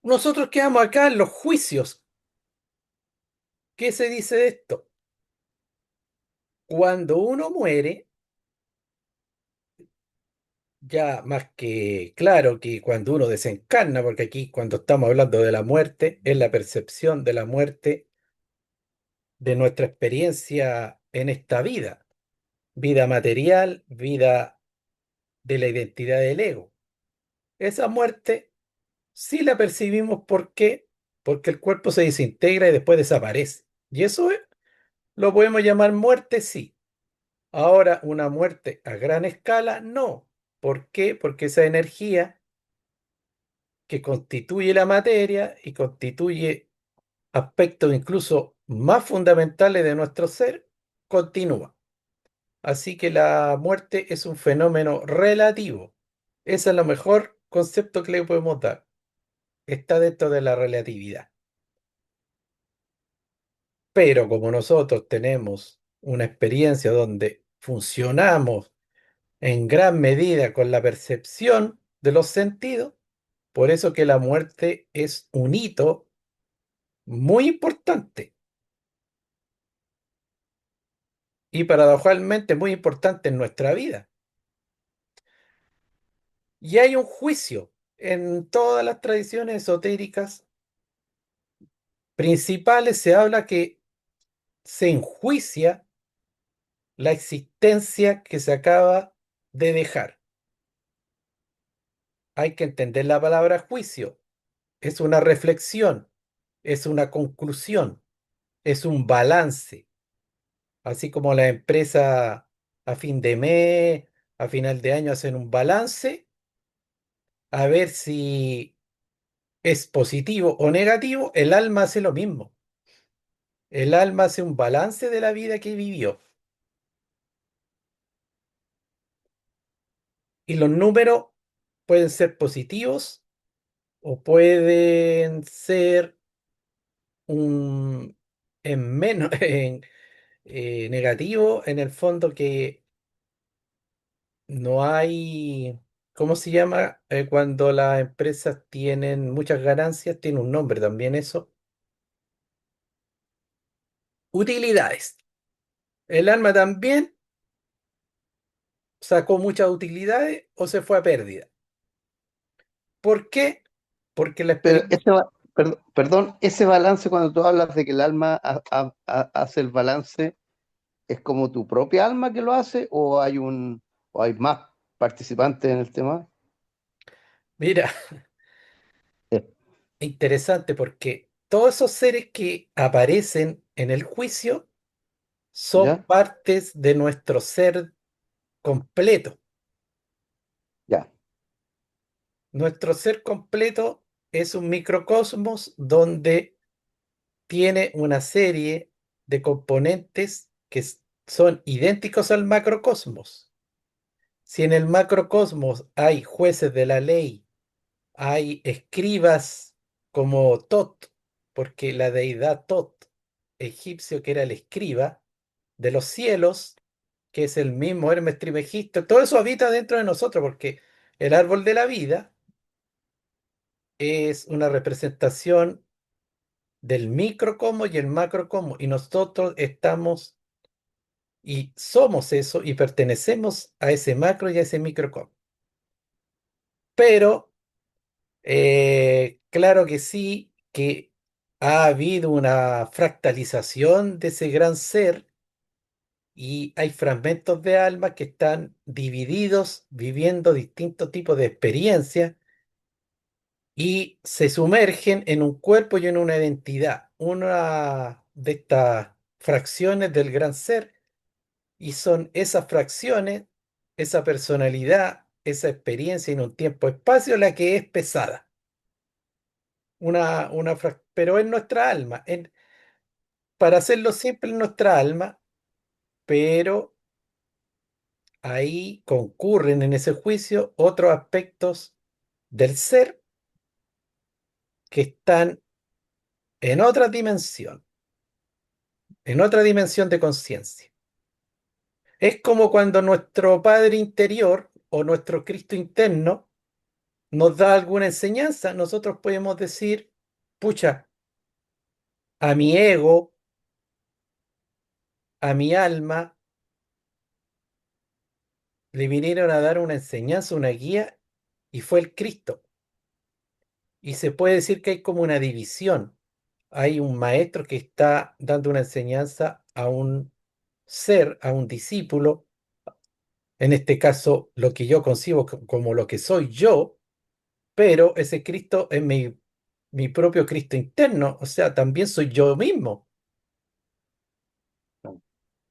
Nosotros quedamos acá en los juicios. ¿Qué se dice de esto? Cuando uno muere, ya más que claro que cuando uno desencarna, porque aquí cuando estamos hablando de la muerte, es la percepción de la muerte de nuestra experiencia en esta vida, vida material, vida de la identidad del ego. Esa muerte sí la percibimos. ¿Por qué? Porque el cuerpo se desintegra y después desaparece. Y eso lo podemos llamar muerte, sí. Ahora, una muerte a gran escala, no. ¿Por qué? Porque esa energía que constituye la materia y constituye aspectos incluso más fundamentales de nuestro ser, continúa. Así que la muerte es un fenómeno relativo. Ese es lo mejor concepto que le podemos dar. Está dentro de la relatividad. Pero como nosotros tenemos una experiencia donde funcionamos en gran medida con la percepción de los sentidos, por eso que la muerte es un hito muy importante y paradojalmente muy importante en nuestra vida. Y hay un juicio en todas las tradiciones esotéricas principales, se habla que se enjuicia la existencia que se acaba de dejar. Hay que entender la palabra juicio. Es una reflexión, es una conclusión, es un balance. Así como las empresas a fin de mes, a final de año hacen un balance, a ver si es positivo o negativo, el alma hace lo mismo. El alma hace un balance de la vida que vivió. Y los números pueden ser positivos o pueden ser un en menos en, negativo, en el fondo que no hay, ¿cómo se llama? Cuando las empresas tienen muchas ganancias, tiene un nombre también eso. Utilidades. El alma también sacó muchas utilidades o se fue a pérdida. ¿Por qué? Porque la Pero experiencia... perdón, ese balance cuando tú hablas de que el alma hace el balance, ¿es como tu propia alma que lo hace o hay más participantes en el tema? Mira, Eh, interesante porque todos esos seres que aparecen en el juicio son ¿Ya? partes de nuestro ser completo. Ya, Nuestro ser completo es un microcosmos donde tiene una serie de componentes que son idénticos al macrocosmos. Si en el macrocosmos hay jueces de la ley, hay escribas como Tot, porque la deidad Tot, egipcio que era el escriba de los cielos, que es el mismo Hermes Trismegisto, todo eso habita dentro de nosotros, porque el árbol de la vida es una representación del microcosmos y el macrocosmos, y nosotros estamos y somos eso y pertenecemos a ese macro y a ese microcosmos. Pero claro que sí, que ha habido una fractalización de ese gran ser y hay fragmentos de alma que están divididos, viviendo distintos tipos de experiencias y se sumergen en un cuerpo y en una identidad, una de estas fracciones del gran ser, y son esas fracciones, esa personalidad, esa experiencia en un tiempo-espacio la que es pesada. Pero es nuestra alma. Para hacerlo simple, es nuestra alma, pero ahí concurren en ese juicio otros aspectos del ser que están en otra dimensión de conciencia. Es como cuando nuestro Padre interior o nuestro Cristo interno nos da alguna enseñanza, nosotros podemos decir, pucha, a mi ego, a mi alma, le vinieron a dar una enseñanza, una guía, y fue el Cristo. Y se puede decir que hay como una división. Hay un maestro que está dando una enseñanza a un ser, a un discípulo, en este caso lo que yo concibo como lo que soy yo, pero ese Cristo es mi propio Cristo interno, o sea, también soy yo mismo.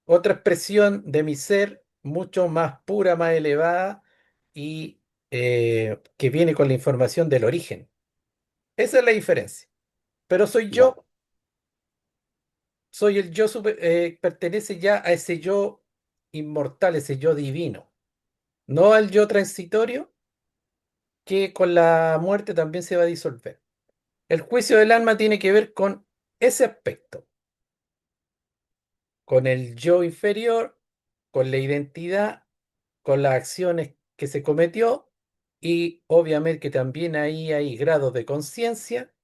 Otra expresión de mi ser mucho más pura, más elevada y que viene con la información del origen. Esa es la diferencia. Pero soy Ya, yo, soy el yo, pertenece ya a ese yo inmortal, ese yo divino, no al yo transitorio que con la muerte también se va a disolver. El juicio del alma tiene que ver con ese aspecto, con el yo inferior, con la identidad, con las acciones que se cometió y obviamente que también ahí hay grados de conciencia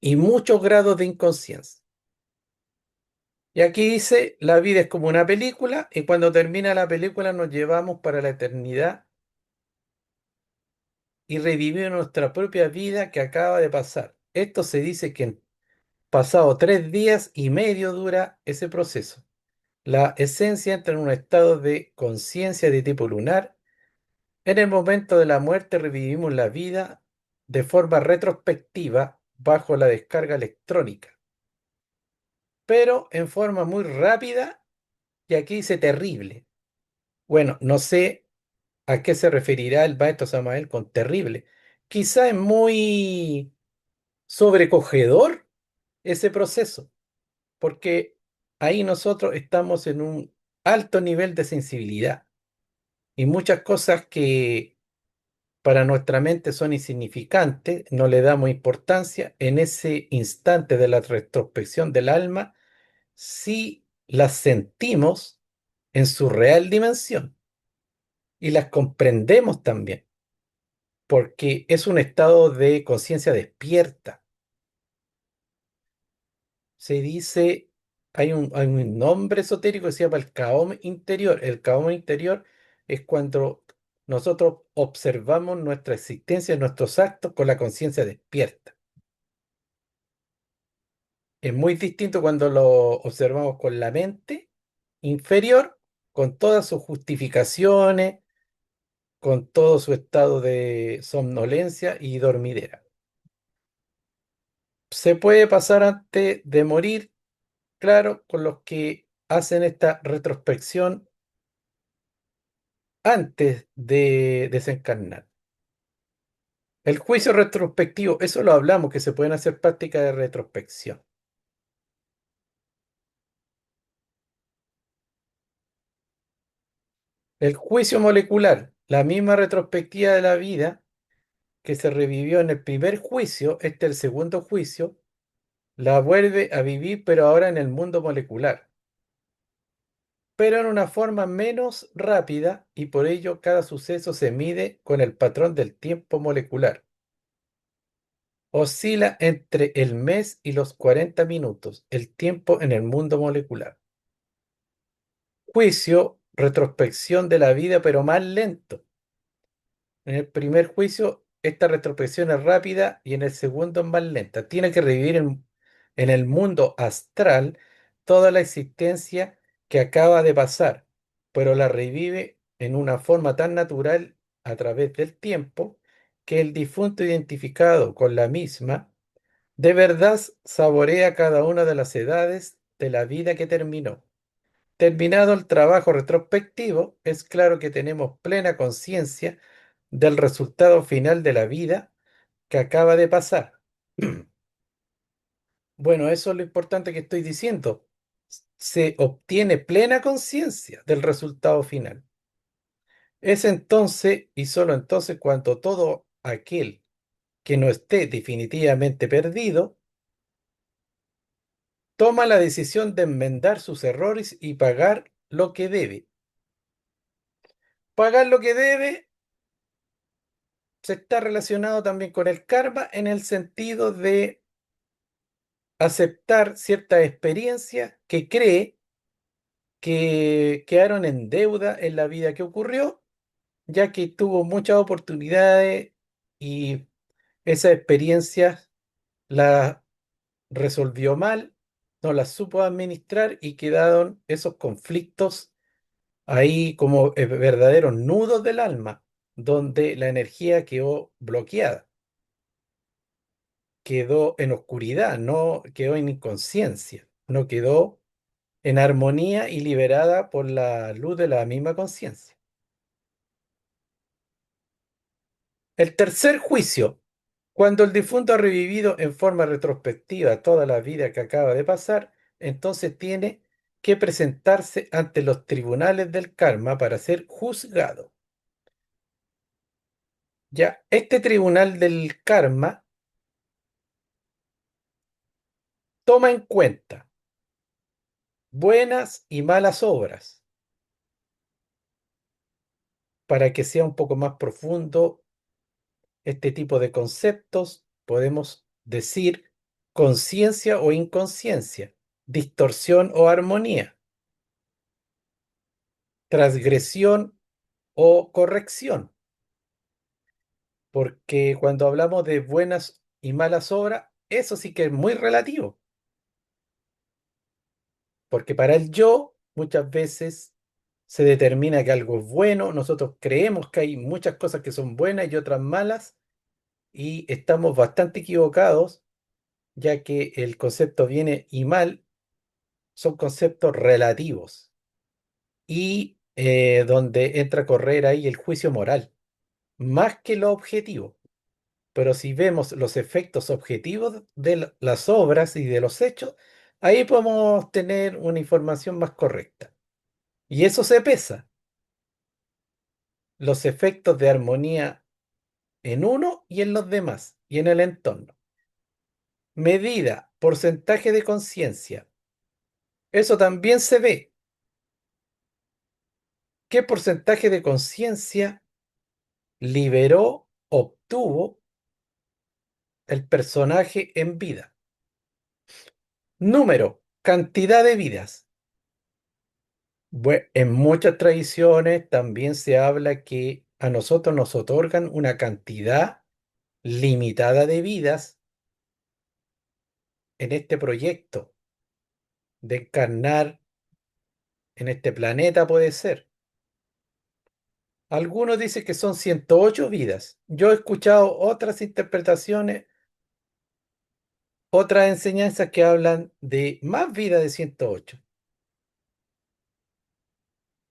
y muchos grados de inconsciencia. Y aquí dice, la vida es como una película y cuando termina la película nos llevamos para la eternidad y revivimos nuestra propia vida que acaba de pasar. Esto se dice que en pasado 3 días y medio dura ese proceso. La esencia entra en un estado de conciencia de tipo lunar. En el momento de la muerte revivimos la vida de forma retrospectiva bajo la descarga electrónica, pero en forma muy rápida y aquí dice terrible. Bueno, no sé a qué se referirá el maestro Samael con terrible. Quizá es muy sobrecogedor ese proceso, porque ahí nosotros estamos en un alto nivel de sensibilidad y muchas cosas que para nuestra mente son insignificantes, no le damos importancia, en ese instante de la retrospección del alma, sí las sentimos en su real dimensión y las comprendemos también, porque es un estado de conciencia despierta. Se dice, hay un nombre esotérico que se llama el Kaom interior. El Kaom interior es cuando nosotros observamos nuestra existencia, nuestros actos con la conciencia despierta. Es muy distinto cuando lo observamos con la mente inferior, con todas sus justificaciones, con todo su estado de somnolencia y dormidera. Se puede pasar antes de morir, claro, con los que hacen esta retrospección antes de desencarnar. El juicio retrospectivo, eso lo hablamos, que se pueden hacer prácticas de retrospección. El juicio molecular, la misma retrospectiva de la vida que se revivió en el primer juicio, este el segundo juicio, la vuelve a vivir, pero ahora en el mundo molecular, pero en una forma menos rápida y por ello cada suceso se mide con el patrón del tiempo molecular. Oscila entre el mes y los 40 minutos, el tiempo en el mundo molecular. Juicio, retrospección de la vida, pero más lento. En el primer juicio, esta retrospección es rápida y en el segundo es más lenta. Tiene que revivir en el mundo astral toda la existencia que acaba de pasar, pero la revive en una forma tan natural a través del tiempo que el difunto identificado con la misma de verdad saborea cada una de las edades de la vida que terminó. Terminado el trabajo retrospectivo, es claro que tenemos plena conciencia del resultado final de la vida que acaba de pasar. Bueno, eso es lo importante que estoy diciendo. Se obtiene plena conciencia del resultado final. Es entonces y solo entonces cuando todo aquel que no esté definitivamente perdido toma la decisión de enmendar sus errores y pagar lo que debe. Pagar lo que debe se está relacionado también con el karma en el sentido de aceptar ciertas experiencias que cree que quedaron en deuda en la vida que ocurrió, ya que tuvo muchas oportunidades y esas experiencias las resolvió mal, no las supo administrar y quedaron esos conflictos ahí como verdaderos nudos del alma, donde la energía quedó bloqueada, quedó en oscuridad, no quedó en inconsciencia, no quedó en armonía y liberada por la luz de la misma conciencia. El tercer juicio, cuando el difunto ha revivido en forma retrospectiva toda la vida que acaba de pasar, entonces tiene que presentarse ante los tribunales del karma para ser juzgado. Ya, este tribunal del karma toma en cuenta buenas y malas obras para que sea un poco más profundo este tipo de conceptos. Podemos decir conciencia o inconsciencia, distorsión o armonía, transgresión o corrección, porque cuando hablamos de buenas y malas obras, eso sí que es muy relativo, porque para el yo muchas veces se determina que algo es bueno, nosotros creemos que hay muchas cosas que son buenas y otras malas, y estamos bastante equivocados, ya que el concepto viene y mal son conceptos relativos y donde entra a correr ahí el juicio moral, más que lo objetivo. Pero si vemos los efectos objetivos de las obras y de los hechos, ahí podemos tener una información más correcta. Y eso se pesa, los efectos de armonía en uno y en los demás y en el entorno. Medida, porcentaje de conciencia. Eso también se ve. ¿Qué porcentaje de conciencia liberó, obtuvo el personaje en vida? Número, cantidad de vidas. En muchas tradiciones también se habla que a nosotros nos otorgan una cantidad limitada de vidas en este proyecto de encarnar en este planeta, puede ser. Algunos dicen que son 108 vidas. Yo he escuchado otras interpretaciones, otras enseñanzas que hablan de más vidas de 108.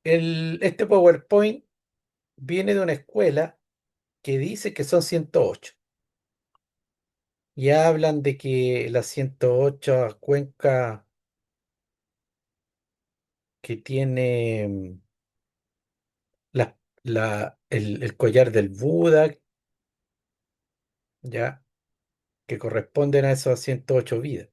Este PowerPoint viene de una escuela que dice que son 108. Y hablan de que las 108 cuencas que tiene el collar del Buda, ya, que corresponden a esas 108 vidas.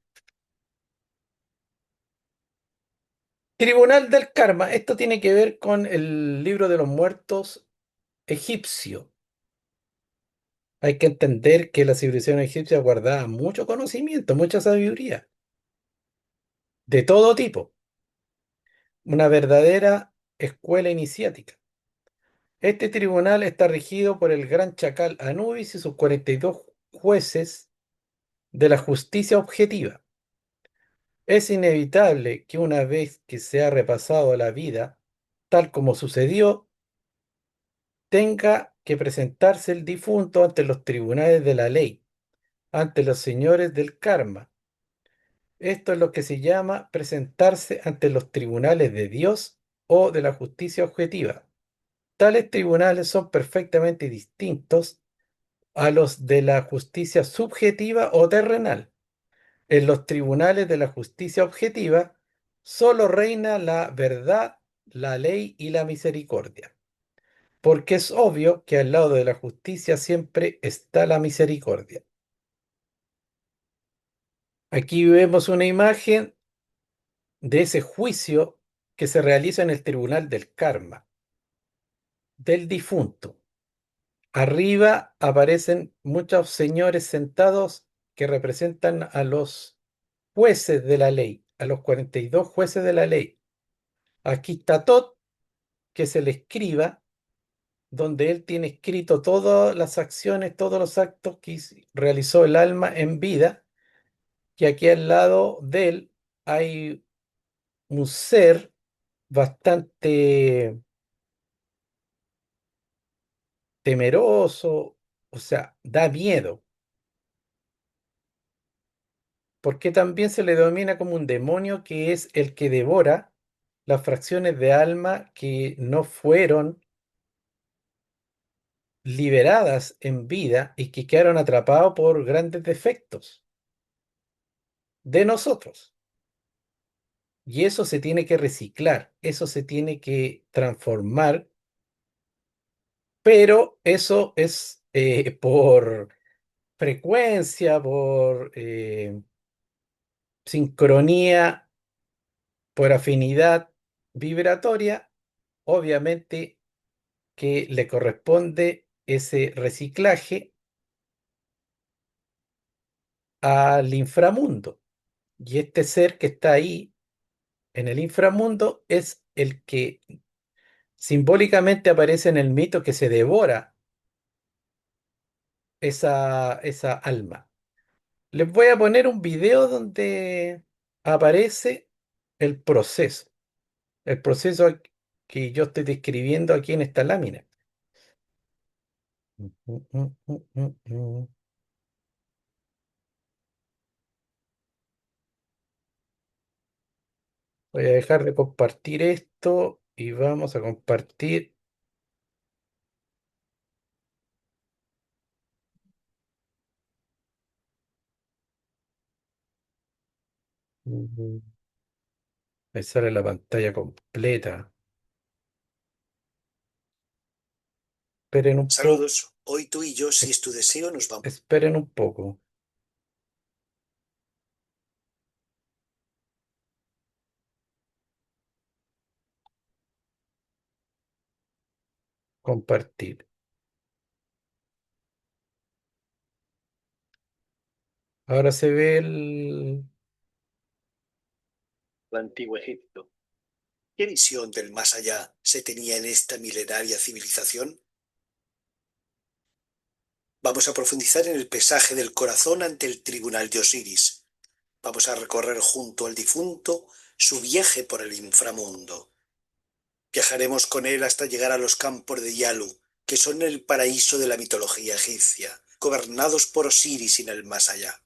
Tribunal del Karma. Esto tiene que ver con el libro de los muertos egipcio. Hay que entender que la civilización egipcia guardaba mucho conocimiento, mucha sabiduría, de todo tipo. Una verdadera escuela iniciática. Este tribunal está regido por el gran chacal Anubis y sus 42 jueces de la justicia objetiva. Es inevitable que una vez que se ha repasado la vida, tal como sucedió, tenga que presentarse el difunto ante los tribunales de la ley, ante los señores del karma. Esto es lo que se llama presentarse ante los tribunales de Dios o de la justicia objetiva. Tales tribunales son perfectamente distintos a los de la justicia subjetiva o terrenal. En los tribunales de la justicia objetiva solo reina la verdad, la ley y la misericordia, porque es obvio que al lado de la justicia siempre está la misericordia. Aquí vemos una imagen de ese juicio que se realiza en el tribunal del karma, del difunto. Arriba aparecen muchos señores sentados que representan a los jueces de la ley, a los 42 jueces de la ley. Aquí está Tot, que es el escriba, donde él tiene escrito todas las acciones, todos los actos que realizó el alma en vida. Y aquí al lado de él hay un ser bastante temeroso, o sea, da miedo, porque también se le denomina como un demonio que es el que devora las fracciones de alma que no fueron liberadas en vida y que quedaron atrapados por grandes defectos de nosotros. Y eso se tiene que reciclar, eso se tiene que transformar, pero eso es por frecuencia, por sincronía, por afinidad vibratoria, obviamente que le corresponde ese reciclaje al inframundo. Y este ser que está ahí en el inframundo es el que simbólicamente aparece en el mito que se devora esa alma. Les voy a poner un video donde aparece el proceso, el proceso que yo estoy describiendo aquí en esta lámina. Voy a dejar de compartir esto y vamos a compartir. mm, Me sale la pantalla completa. Esperen un poco. Saludos. Hoy tú y yo, si es tu deseo, nos vamos. Esperen un poco. Compartir. Ahora se ve el... Antiguo Egipto. ¿Qué visión del más allá se tenía en esta milenaria civilización? Vamos a profundizar en el pesaje del corazón ante el tribunal de Osiris. Vamos a recorrer junto al difunto su viaje por el inframundo. Viajaremos con él hasta llegar a los campos de Yalu, que son el paraíso de la mitología egipcia, gobernados por Osiris en el más allá.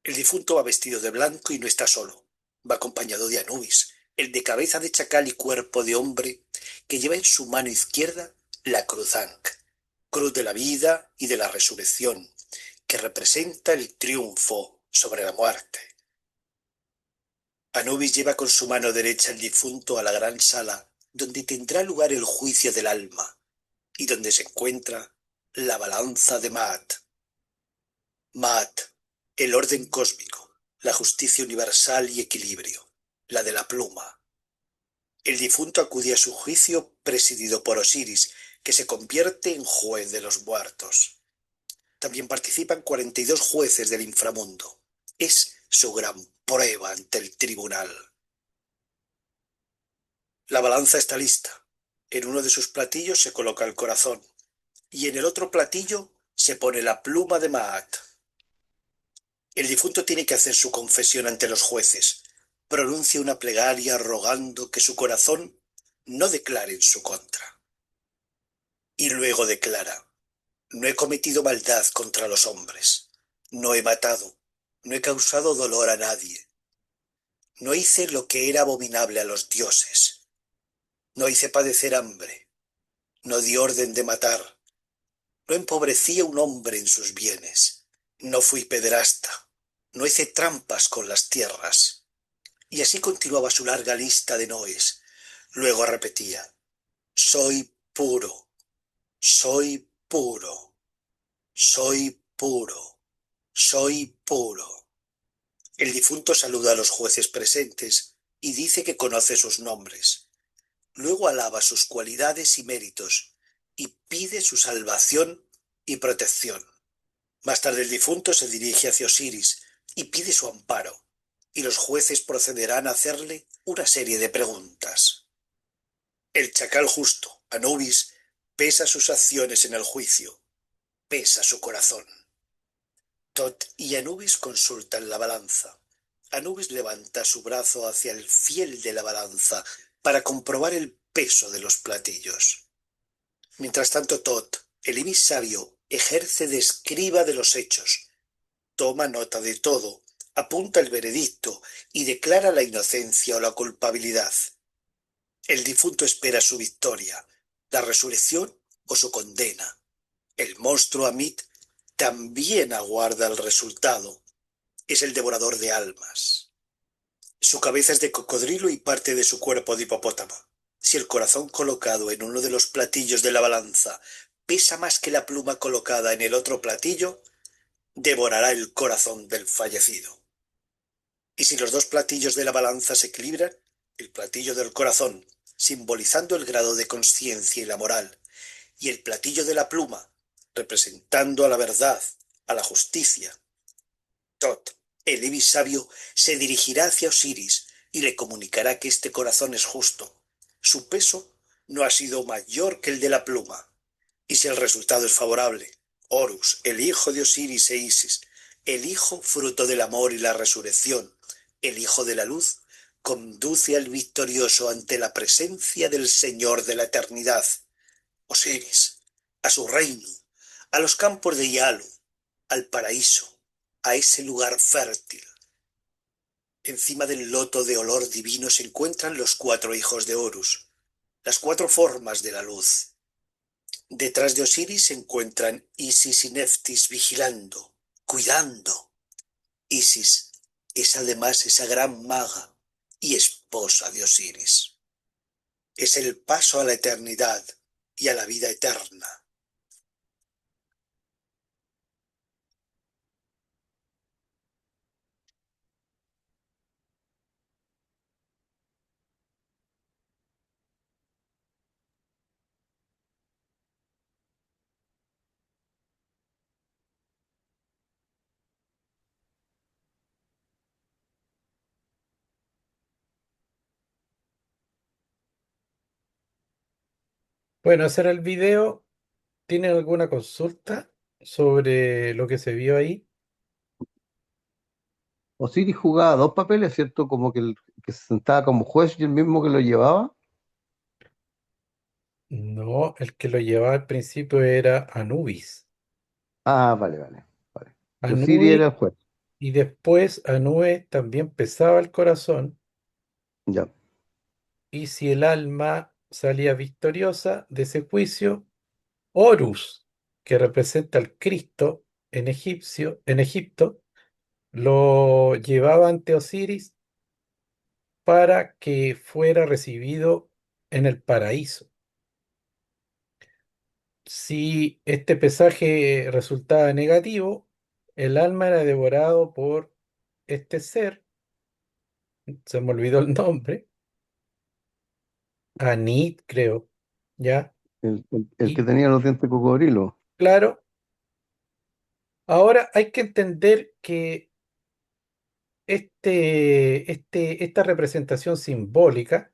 El difunto va vestido de blanco y no está solo. Va acompañado de Anubis, el de cabeza de chacal y cuerpo de hombre, que lleva en su mano izquierda la cruz Ankh, cruz de la vida y de la resurrección, que representa el triunfo sobre la muerte. Anubis lleva con su mano derecha el difunto a la gran sala, donde tendrá lugar el juicio del alma, y donde se encuentra la balanza de Maat. Maat, el orden cósmico, la justicia universal y equilibrio, la de la pluma. El difunto acude a su juicio presidido por Osiris, que se convierte en juez de los muertos. También participan 42 jueces del inframundo. Es su gran prueba ante el tribunal. La balanza está lista. En uno de sus platillos se coloca el corazón y en el otro platillo se pone la pluma de Maat. El difunto tiene que hacer su confesión ante los jueces. Pronuncia una plegaria rogando que su corazón no declare en su contra. Y luego declara: no he cometido maldad contra los hombres. No he matado. No he causado dolor a nadie. No hice lo que era abominable a los dioses. No hice padecer hambre. No di orden de matar. No empobrecí a un hombre en sus bienes. No fui pederasta. No hice trampas con las tierras. Y así continuaba su larga lista de noes. Luego repetía: soy puro, soy puro, soy puro. soy puro. El difunto saluda a los jueces presentes y dice que conoce sus nombres. Luego alaba sus cualidades y méritos y pide su salvación y protección. Más tarde el difunto se dirige hacia Osiris y pide su amparo, y los jueces procederán a hacerle una serie de preguntas. El chacal justo, Anubis, pesa sus acciones en el juicio, pesa su corazón. Tot y Anubis consultan la balanza. Anubis levanta su brazo hacia el fiel de la balanza para comprobar el peso de los platillos. Mientras tanto, Tot, el ibis sabio, ejerce de escriba de los hechos, toma nota de todo, apunta el veredicto y declara la inocencia o la culpabilidad. El difunto espera su victoria, la resurrección o su condena. El monstruo Amit también aguarda el resultado. Es el devorador de almas. Su cabeza es de cocodrilo y parte de su cuerpo de hipopótamo. Si el corazón colocado en uno de los platillos de la balanza pesa más que la pluma colocada en el otro platillo, devorará el corazón del fallecido. Y si los dos platillos de la balanza se equilibran, el platillo del corazón, simbolizando el grado de conciencia y la moral, y el platillo de la pluma, representando a la verdad, a la justicia. Tot, el ibis sabio, se dirigirá hacia Osiris y le comunicará que este corazón es justo. Su peso no ha sido mayor que el de la pluma. Y si el resultado es favorable, Horus, el hijo de Osiris e Isis, el hijo fruto del amor y la resurrección, el hijo de la luz, conduce al victorioso ante la presencia del Señor de la eternidad, Osiris, a su reino, a los campos de Yalu, al paraíso, a ese lugar fértil. Encima del loto de olor divino se encuentran los cuatro hijos de Horus, las cuatro formas de la luz. Detrás de Osiris se encuentran Isis y Neftis vigilando, cuidando. Isis es además esa gran maga y esposa de Osiris. Es el paso a la eternidad y a la vida eterna. Bueno, ese era el video. ¿Tienen alguna consulta sobre lo que se vio ahí? Osiris jugaba dos papeles, ¿cierto? Como que el que se sentaba como juez y el mismo que lo llevaba. No, el que lo llevaba al principio era Anubis. Ah, vale, vale, vale. Y Osiris era Anubis el juez. y después Anubis también pesaba el corazón Ya. y si el alma salía victoriosa de ese juicio, Horus, que representa al Cristo en Egipto, lo llevaba ante Osiris para que fuera recibido en el paraíso. Si este pesaje resultaba negativo, el alma era devorado por este ser, se me olvidó el nombre, Anit, creo, ¿ya? El que Y tenía los dientes de cocodrilo. claro, ahora hay que entender que esta representación simbólica,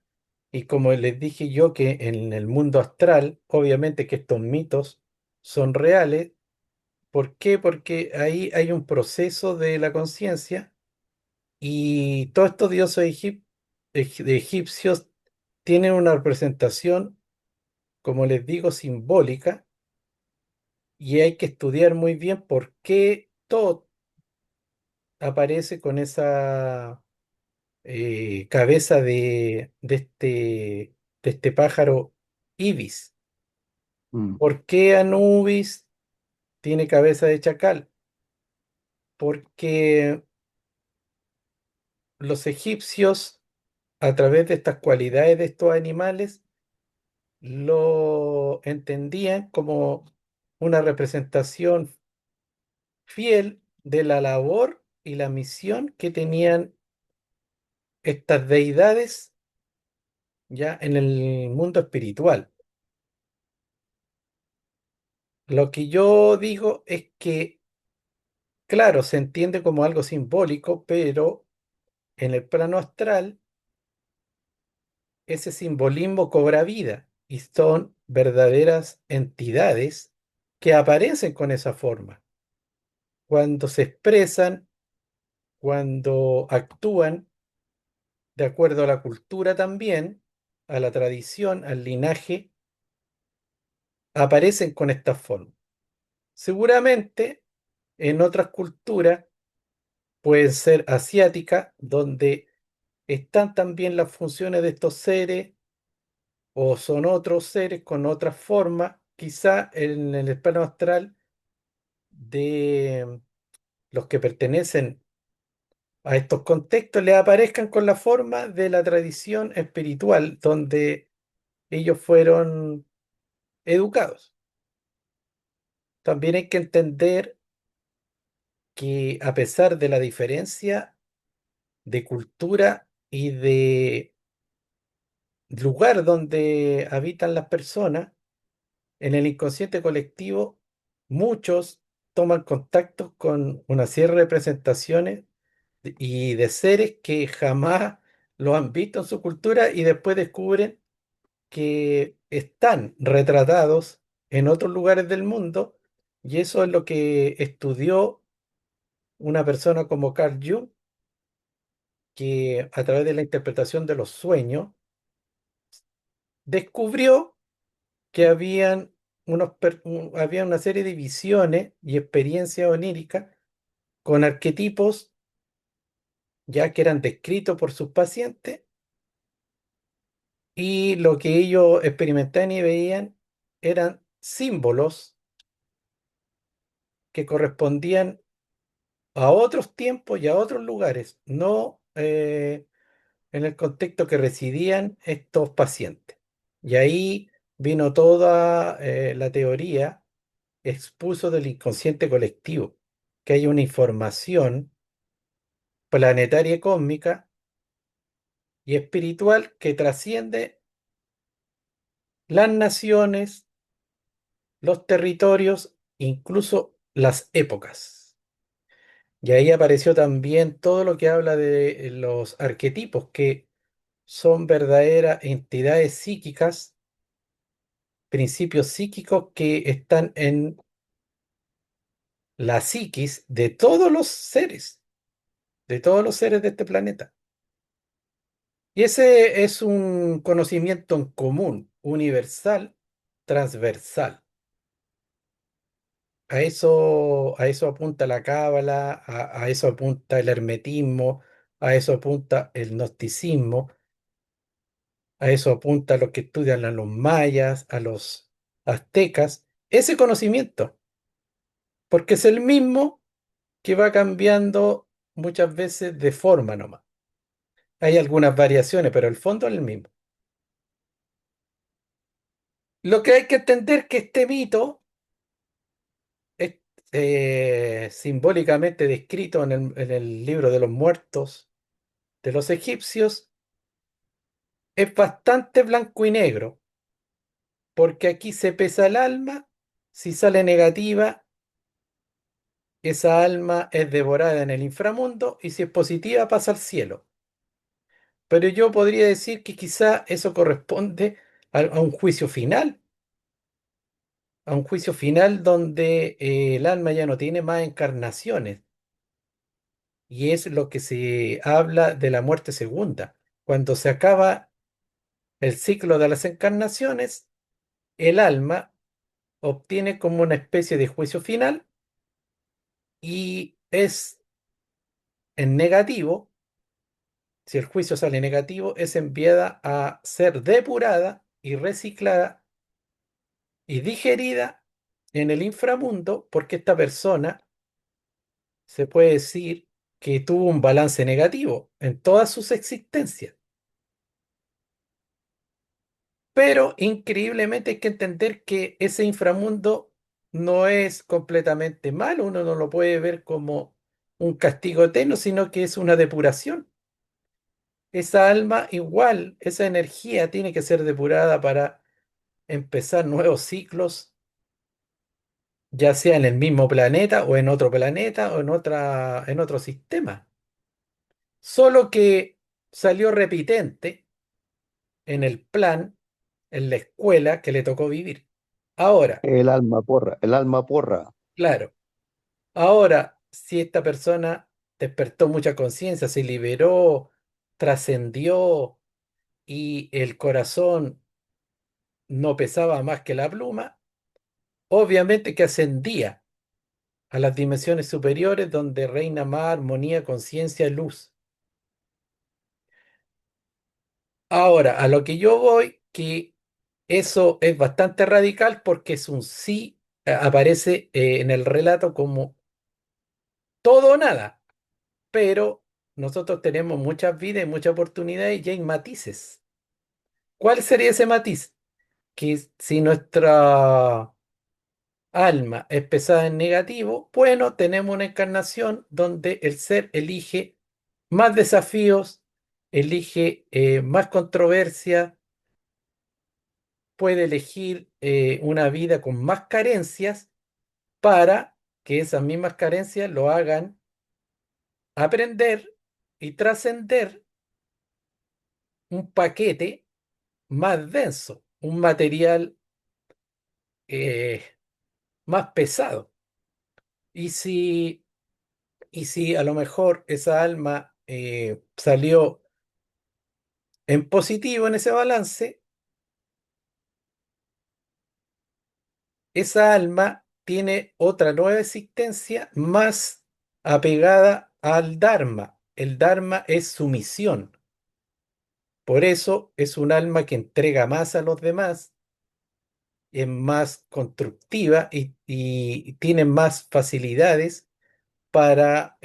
y como les dije yo que en el mundo astral, obviamente que estos mitos son reales. ¿Por qué? Porque ahí hay un proceso de la conciencia y todos estos dioses de egipcios tienen una representación, como les digo, simbólica y hay que estudiar muy bien por qué todo aparece con esa cabeza de este pájaro ibis. Mm, ¿Por qué Anubis tiene cabeza de chacal? Porque los egipcios, a través de estas cualidades de estos animales, lo entendían como una representación fiel de la labor y la misión que tenían estas deidades ya en el mundo espiritual. Lo que yo digo es que, claro, se entiende como algo simbólico, pero en el plano astral ese simbolismo cobra vida y son verdaderas entidades que aparecen con esa forma. Cuando se expresan, cuando actúan de acuerdo a la cultura también, a la tradición, al linaje, aparecen con esta forma. Seguramente en otras culturas pueden ser asiáticas, donde están también las funciones de estos seres, o son otros seres con otra forma, quizá en el plano astral de los que pertenecen a estos contextos les aparezcan con la forma de la tradición espiritual donde ellos fueron educados. También hay que entender que a pesar de la diferencia de cultura y de lugar donde habitan las personas, en el inconsciente colectivo muchos toman contacto con una serie de representaciones y de seres que jamás lo han visto en su cultura y después descubren que están retratados en otros lugares del mundo, y eso es lo que estudió una persona como Carl Jung, que a través de la interpretación de los sueños descubrió que había una serie de visiones y experiencias oníricas con arquetipos ya que eran descritos por sus pacientes, y lo que ellos experimentaban y veían eran símbolos que correspondían a otros tiempos y a otros lugares, no en el contexto que residían estos pacientes. Y ahí vino toda la teoría, expuso del inconsciente colectivo, que hay una información planetaria y cósmica y espiritual que trasciende las naciones, los territorios, incluso las épocas. Y ahí apareció también todo lo que habla de los arquetipos, que son verdaderas entidades psíquicas, principios psíquicos que están en la psiquis de todos los seres de este planeta. Y ese es un conocimiento en común, universal, transversal. A eso apunta la cábala, a eso apunta el hermetismo, a eso apunta el gnosticismo, a eso apunta lo que estudian a los mayas, a los aztecas, ese conocimiento, porque es el mismo que va cambiando muchas veces de forma nomás. Hay algunas variaciones, pero el fondo es el mismo. Lo que hay que entender que este mito es simbólicamente descrito en el libro de los muertos de los egipcios, es bastante blanco y negro, porque aquí se pesa el alma, si sale negativa, esa alma es devorada en el inframundo y si es positiva pasa al cielo. Pero yo podría decir que quizá eso corresponde a un juicio final, a un juicio final donde el alma ya no tiene más encarnaciones, y es lo que se habla de la muerte segunda. Cuando se acaba el ciclo de las encarnaciones, el alma obtiene como una especie de juicio final y es en negativo. Si el juicio sale negativo, es enviada a ser depurada y reciclada y digerida en el inframundo, porque esta persona se puede decir que tuvo un balance negativo en todas sus existencias. Pero increíblemente hay que entender que ese inframundo no es completamente malo, uno no lo puede ver como un castigo eterno, sino que es una depuración. Esa alma igual, esa energía tiene que ser depurada para empezar nuevos ciclos, ya sea en el mismo planeta o en otro planeta o en otro sistema. Solo que salió repitente en el plan, en la escuela que le tocó vivir. Ahora, El alma porra. claro, ahora, si esta persona despertó mucha conciencia, se liberó, trascendió y el corazón no pesaba más que la pluma, obviamente que ascendía a las dimensiones superiores donde reina más armonía, conciencia y luz. Ahora, a lo que yo voy, que eso es bastante radical porque es un sí, aparece en el relato como todo o nada, pero nosotros tenemos muchas vidas y muchas oportunidades y hay matices. ¿Cuál sería ese matiz? Que si nuestra alma es pesada en negativo, bueno, tenemos una encarnación donde el ser elige más desafíos, elige más controversia, puede elegir una vida con más carencias para que esas mismas carencias lo hagan aprender y trascender un paquete más denso, un material eh, más pesado. Y si, y si a lo mejor esa alma salió en positivo en ese balance, esa alma tiene otra nueva existencia más apegada al Dharma. El Dharma es su misión. Por eso es un alma que entrega más a los demás, es más constructiva y tiene más facilidades para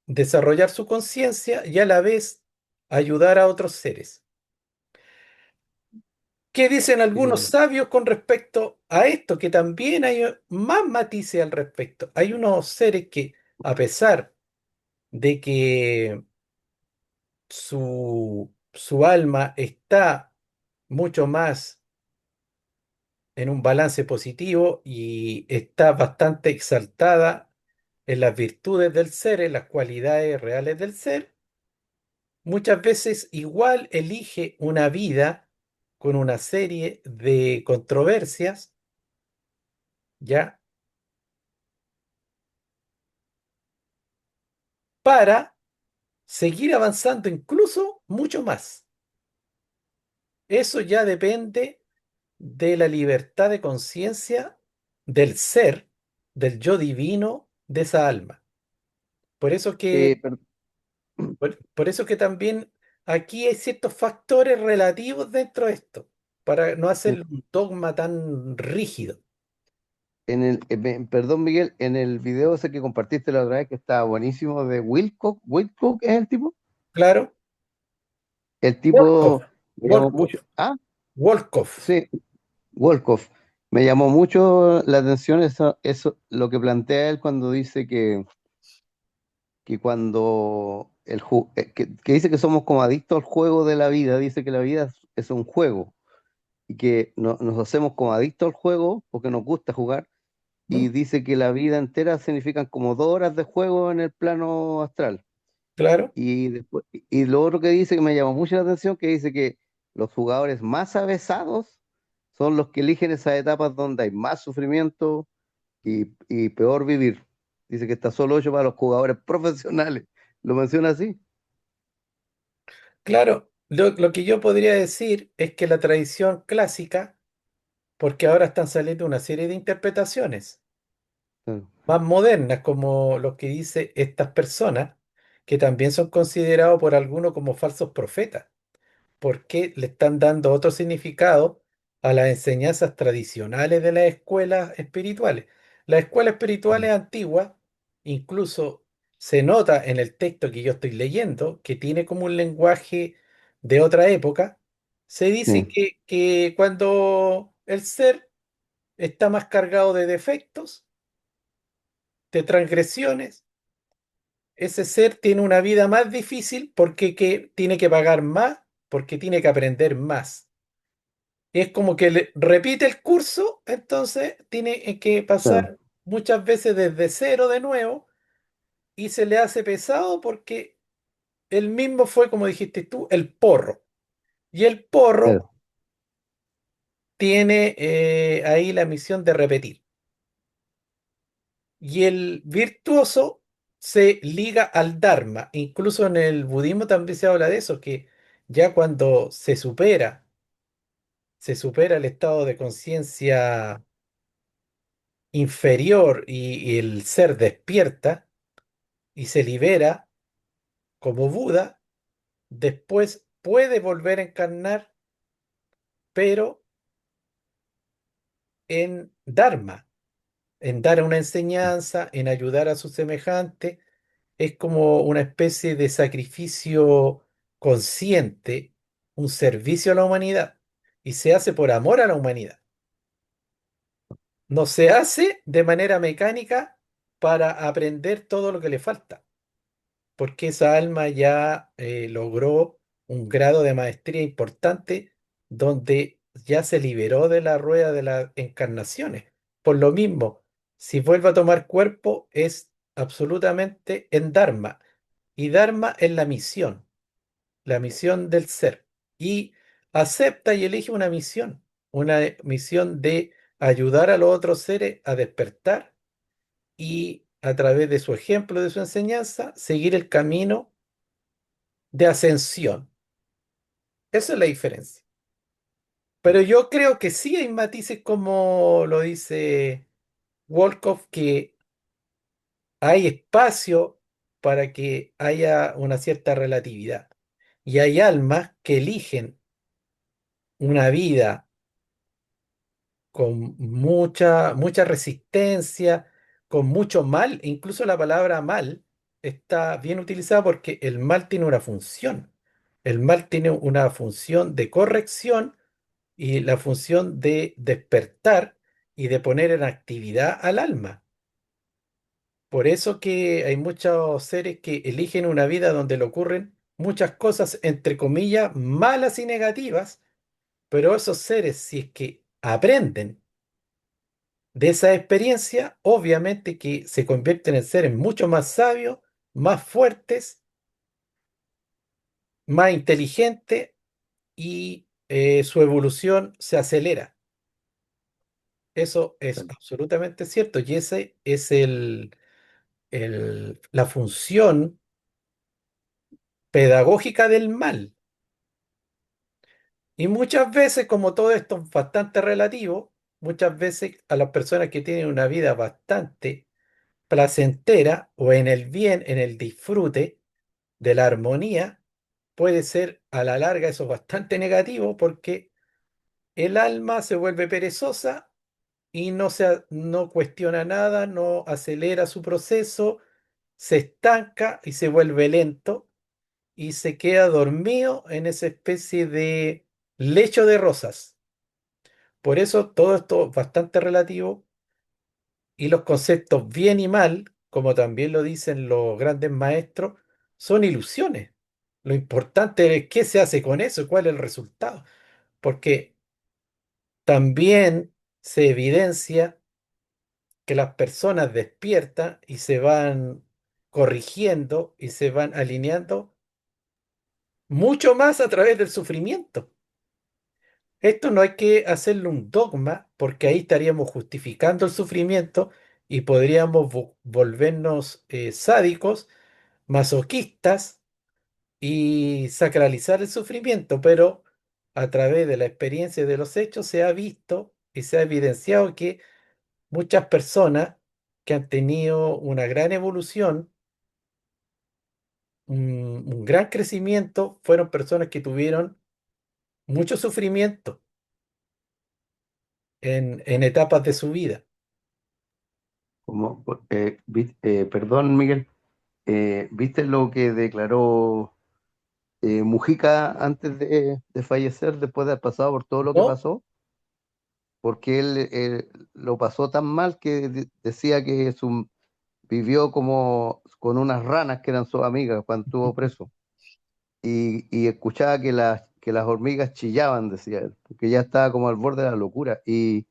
desarrollar su conciencia y a la vez ayudar a otros seres. ¿Qué dicen algunos Eh, sabios con respecto a esto? Que también hay más matices al respecto. Hay unos seres que, a pesar de que su alma está mucho más en un balance positivo y está bastante exaltada en las virtudes del ser, en las cualidades reales del ser, muchas veces igual elige una vida con una serie de controversias, ¿ya? Para seguir avanzando incluso mucho más. Eso ya depende de la libertad de conciencia del ser, del yo divino de esa alma. Por eso que, per- por eso que también aquí hay ciertos factores relativos dentro de esto, para no hacer un dogma tan rígido. Perdón, Miguel, en el video ese que compartiste la otra vez, que estaba buenísimo, de Wilcock, Wilcock es el tipo. Claro, El Volkov, tipo me llamó mucho. Volkov, Ah, Volkov, sí, Wolkoff. Me llamó mucho la atención eso, lo que plantea él cuando dice que cuando que dice que somos como adictos al juego de la vida, dice que la vida es un juego y que nos hacemos como adictos al juego porque nos gusta jugar, y ¿m? dice que la vida entera significan como 2 horas de juego en el plano astral. Claro, Y lo otro que dice que me llamó mucho la atención, que dice que los jugadores más avesados son los que eligen esas etapas donde hay más sufrimiento y peor vivir. Dice que está solo hecho para los jugadores profesionales. ¿Lo menciona así? claro. Lo que yo podría decir es que la tradición clásica, porque ahora están saliendo una serie de interpretaciones Claro. más modernas, como lo que dice estas personas, que también son considerados por algunos como falsos profetas, porque le están dando otro significado a las enseñanzas tradicionales de las escuelas espirituales. Las escuelas espirituales antiguas, incluso se nota en el texto que yo estoy leyendo, que tiene como un lenguaje de otra época, se dice Sí, que cuando el ser está más cargado de defectos, de transgresiones. Ese ser tiene una vida más difícil porque tiene que pagar más, porque tiene que aprender más. Es como que repite el curso, entonces tiene que Claro, pasar muchas veces desde cero de nuevo y se le hace pesado porque él mismo fue, como dijiste tú, el porro. Y el porro claro, tiene ahí la misión de repetir. Y el virtuoso se liga al Dharma. Incluso en el budismo también se habla de eso, que ya cuando se supera el estado de conciencia inferior y el ser despierta y se libera como Buda, después puede volver a encarnar, pero en Dharma, en dar una enseñanza, en ayudar a su semejante. Es como una especie de sacrificio consciente, un servicio a la humanidad, y se hace por amor a la humanidad. No se hace de manera mecánica para aprender todo lo que le falta, porque esa alma ya logró un grado de maestría importante donde ya se liberó de la rueda de las encarnaciones. Por lo mismo, si vuelve a tomar cuerpo, es absolutamente en Dharma. Y Dharma es la misión del ser. Y acepta y elige una misión de ayudar a los otros seres a despertar y a través de su ejemplo, de su enseñanza, seguir el camino de ascensión. Esa es la diferencia. Pero yo creo que sí hay matices como lo dice Wolkoff, que hay espacio para que haya una cierta relatividad. Y hay almas que eligen una vida con mucha resistencia, con mucho mal. E incluso la palabra mal está bien utilizada porque el mal tiene una función. El mal tiene una función de corrección y la función de despertar y de poner en actividad al alma. Por eso que hay muchos seres que eligen una vida donde le ocurren muchas cosas, entre comillas, malas y negativas, pero esos seres, si es que aprenden de esa experiencia, obviamente que se convierten en seres mucho más sabios, más fuertes, más inteligentes y su evolución se acelera. Eso es claro. absolutamente cierto y ese es la función pedagógica del mal. Y muchas veces, como todo esto es bastante relativo, muchas veces a las personas que tienen una vida bastante placentera o en el bien, en el disfrute de la armonía, puede ser a la larga eso bastante negativo porque el alma se vuelve perezosa y no cuestiona nada, no acelera su proceso, se estanca y se vuelve lento y se queda dormido en esa especie de lecho de rosas. Por eso todo esto es bastante relativo y los conceptos bien y mal, como también lo dicen los grandes maestros, son ilusiones. Lo importante es qué se hace con eso y cuál es el resultado, porque también se evidencia que las personas despiertan y se van corrigiendo y se van alineando mucho más a través del sufrimiento. Esto no hay que hacerle un dogma porque ahí estaríamos justificando el sufrimiento y podríamos volvernos sádicos, masoquistas y sacralizar el sufrimiento, pero a través de la experiencia y de los hechos se ha visto y se ha evidenciado que muchas personas que han tenido una gran evolución, un gran crecimiento, fueron personas que tuvieron mucho sufrimiento en etapas de su vida. Perdón, Miguel, ¿viste lo que declaró Mujica antes de fallecer, después de haber pasado por todo lo que No, pasó? porque él lo pasó tan mal que decía que vivió como con unas ranas que eran sus amigas cuando estuvo preso. Y escuchaba que las hormigas chillaban, decía él, porque ya estaba como al borde de la locura. Y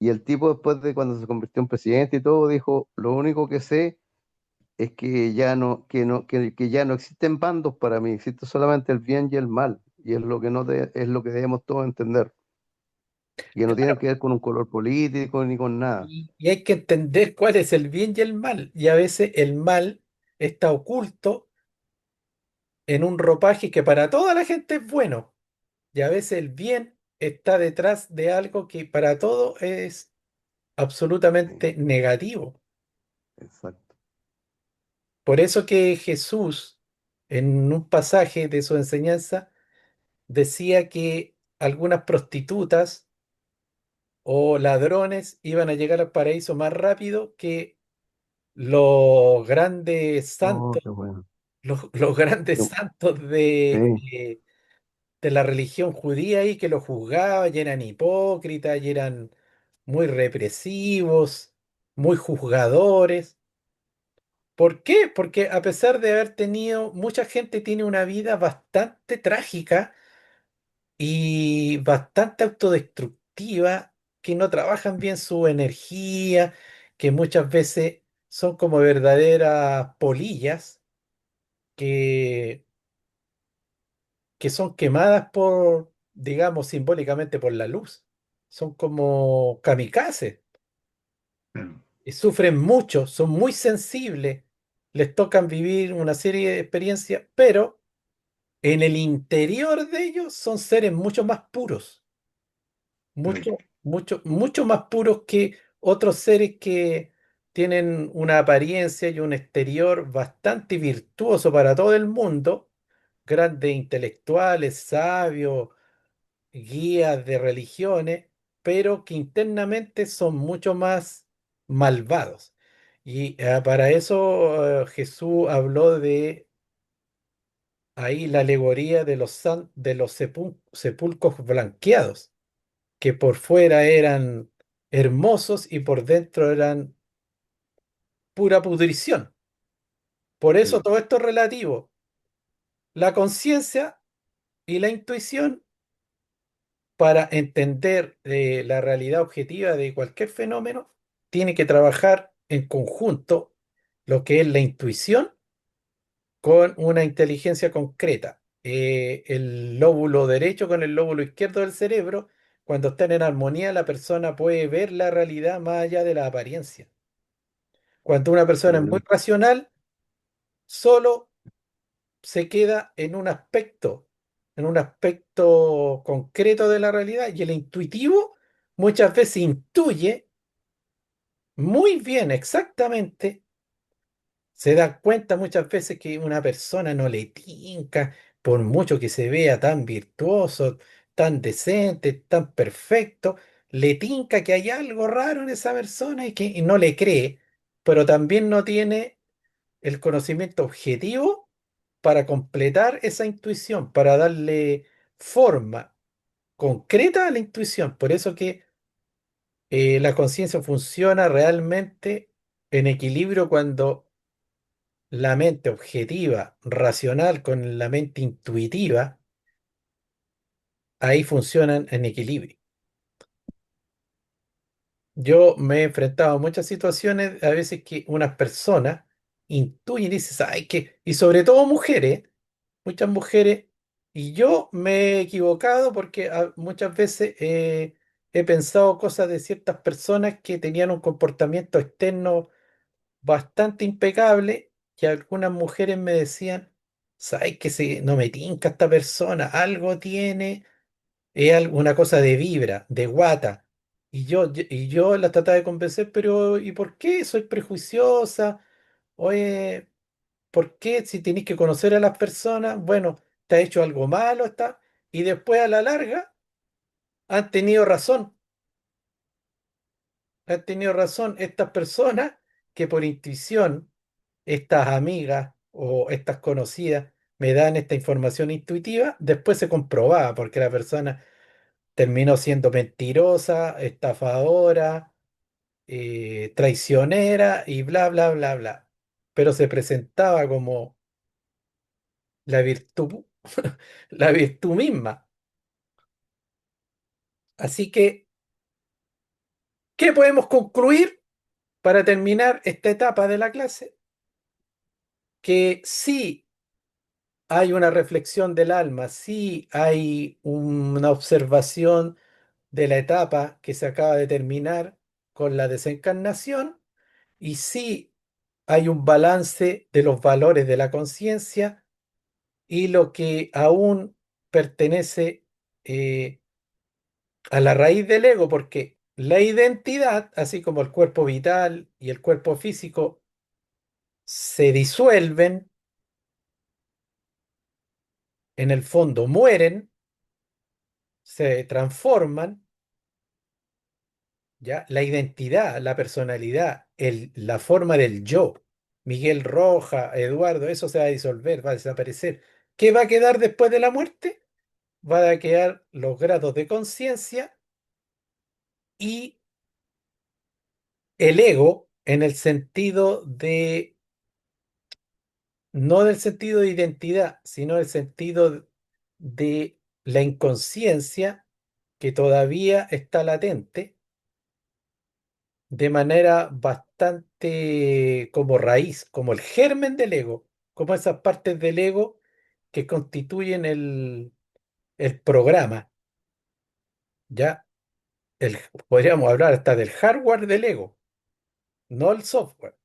el tipo después de cuando se convirtió en presidente y todo, dijo, lo único que sé es que que ya no existen bandos para mí, existe solamente el bien y el mal. Y es lo que no es lo que debemos todos entender. Y que no tienen que ver con un color político ni con nada. Y hay que entender cuál es el bien y el mal. Y a veces el mal está oculto en un ropaje que para toda la gente es bueno. Y a veces el bien está detrás de algo que para todo es Sí, absolutamente negativo. exacto. Por eso que Jesús, en un pasaje de su enseñanza, decía que algunas prostitutas o ladrones iban a llegar al paraíso más rápido que los grandes Oh, santos, qué bueno. los grandes santos Sí, de la religión judía y que los juzgaban y eran hipócritas y eran muy represivos, muy juzgadores. ¿Por qué? Porque a pesar de haber tenido, mucha gente tiene una vida bastante trágica y bastante autodestructiva, que no trabajan bien su energía, que muchas veces son como verdaderas polillas que, que son quemadas por, digamos, simbólicamente por la luz. Son como kamikazes y sufren mucho, son muy sensibles, les tocan vivir una serie de experiencias, pero en el interior de ellos son seres mucho más puros, mucho más puros que otros seres que tienen una apariencia y un exterior bastante virtuoso para todo el mundo, grandes intelectuales, sabios, guías de religiones, pero que internamente son mucho más malvados. Y para eso Jesús habló de ahí la alegoría de de los sepulcros blanqueados, que por fuera eran hermosos y por dentro eran pura pudrición. Por eso sí, todo esto es relativo. La conciencia y la intuición para entender la realidad objetiva de cualquier fenómeno, tiene que trabajar en conjunto lo que es la intuición con una inteligencia concreta. El lóbulo derecho con el lóbulo izquierdo del cerebro, cuando están en armonía, la persona puede ver la realidad más allá de la apariencia. Cuando una persona es muy sí, racional, solo se queda en un aspecto concreto de la realidad y el intuitivo muchas veces intuye muy bien, exactamente, se da cuenta muchas veces que una persona no le tinca, por mucho que se vea tan virtuoso, tan decente, tan perfecto, le tinca que hay algo raro en esa persona y no le cree, pero también no tiene el conocimiento objetivo para completar esa intuición, para darle forma concreta a la intuición. Por eso que la conciencia funciona realmente en equilibrio cuando la mente objetiva, racional con la mente intuitiva, ahí funcionan en equilibrio. Yo me he enfrentado a muchas situaciones, a veces que unas personas intuyen y dicen, ay, que, y sobre todo mujeres, muchas mujeres, y yo me he equivocado porque muchas veces he pensado cosas de ciertas personas que tenían un comportamiento externo bastante impecable, y algunas mujeres me decían, ¿sabes que no me tinca esta persona? Algo tiene, es alguna cosa de vibra, de guata. Y yo la trataba de convencer, pero ¿y por qué? Soy prejuiciosa. Oye, ¿por qué si tenés que conocer a las personas? Bueno, te ha hecho algo malo, está. Y después a la larga han tenido razón. Han tenido razón estas personas que por intuición, estas amigas o estas conocidas me dan esta información intuitiva, después se comprobaba porque la persona terminó siendo mentirosa, estafadora, traicionera y bla, bla, bla, bla. Pero se presentaba como la virtud, la virtud misma. Así que, ¿qué podemos concluir para terminar esta etapa de la clase? Que sí hay una reflexión del alma, sí hay una observación de la etapa que se acaba de terminar con la desencarnación, y sí hay un balance de los valores de la conciencia y lo que aún pertenece a la raíz del ego, porque la identidad, así como el cuerpo vital y el cuerpo físico, se disuelven, en el fondo mueren, se transforman, ¿ya? La identidad, la personalidad, la forma del yo, Miguel Roja, Eduardo, eso se va a disolver, va a desaparecer. ¿Qué va a quedar después de la muerte? Va a quedar los grados de conciencia y el ego en el sentido de, no del sentido de identidad, sino del sentido de la inconsciencia que todavía está latente de manera bastante como raíz, como el germen del ego, como esas partes del ego que constituyen el programa, ¿ya? El, podríamos hablar hasta del hardware del ego, no el software.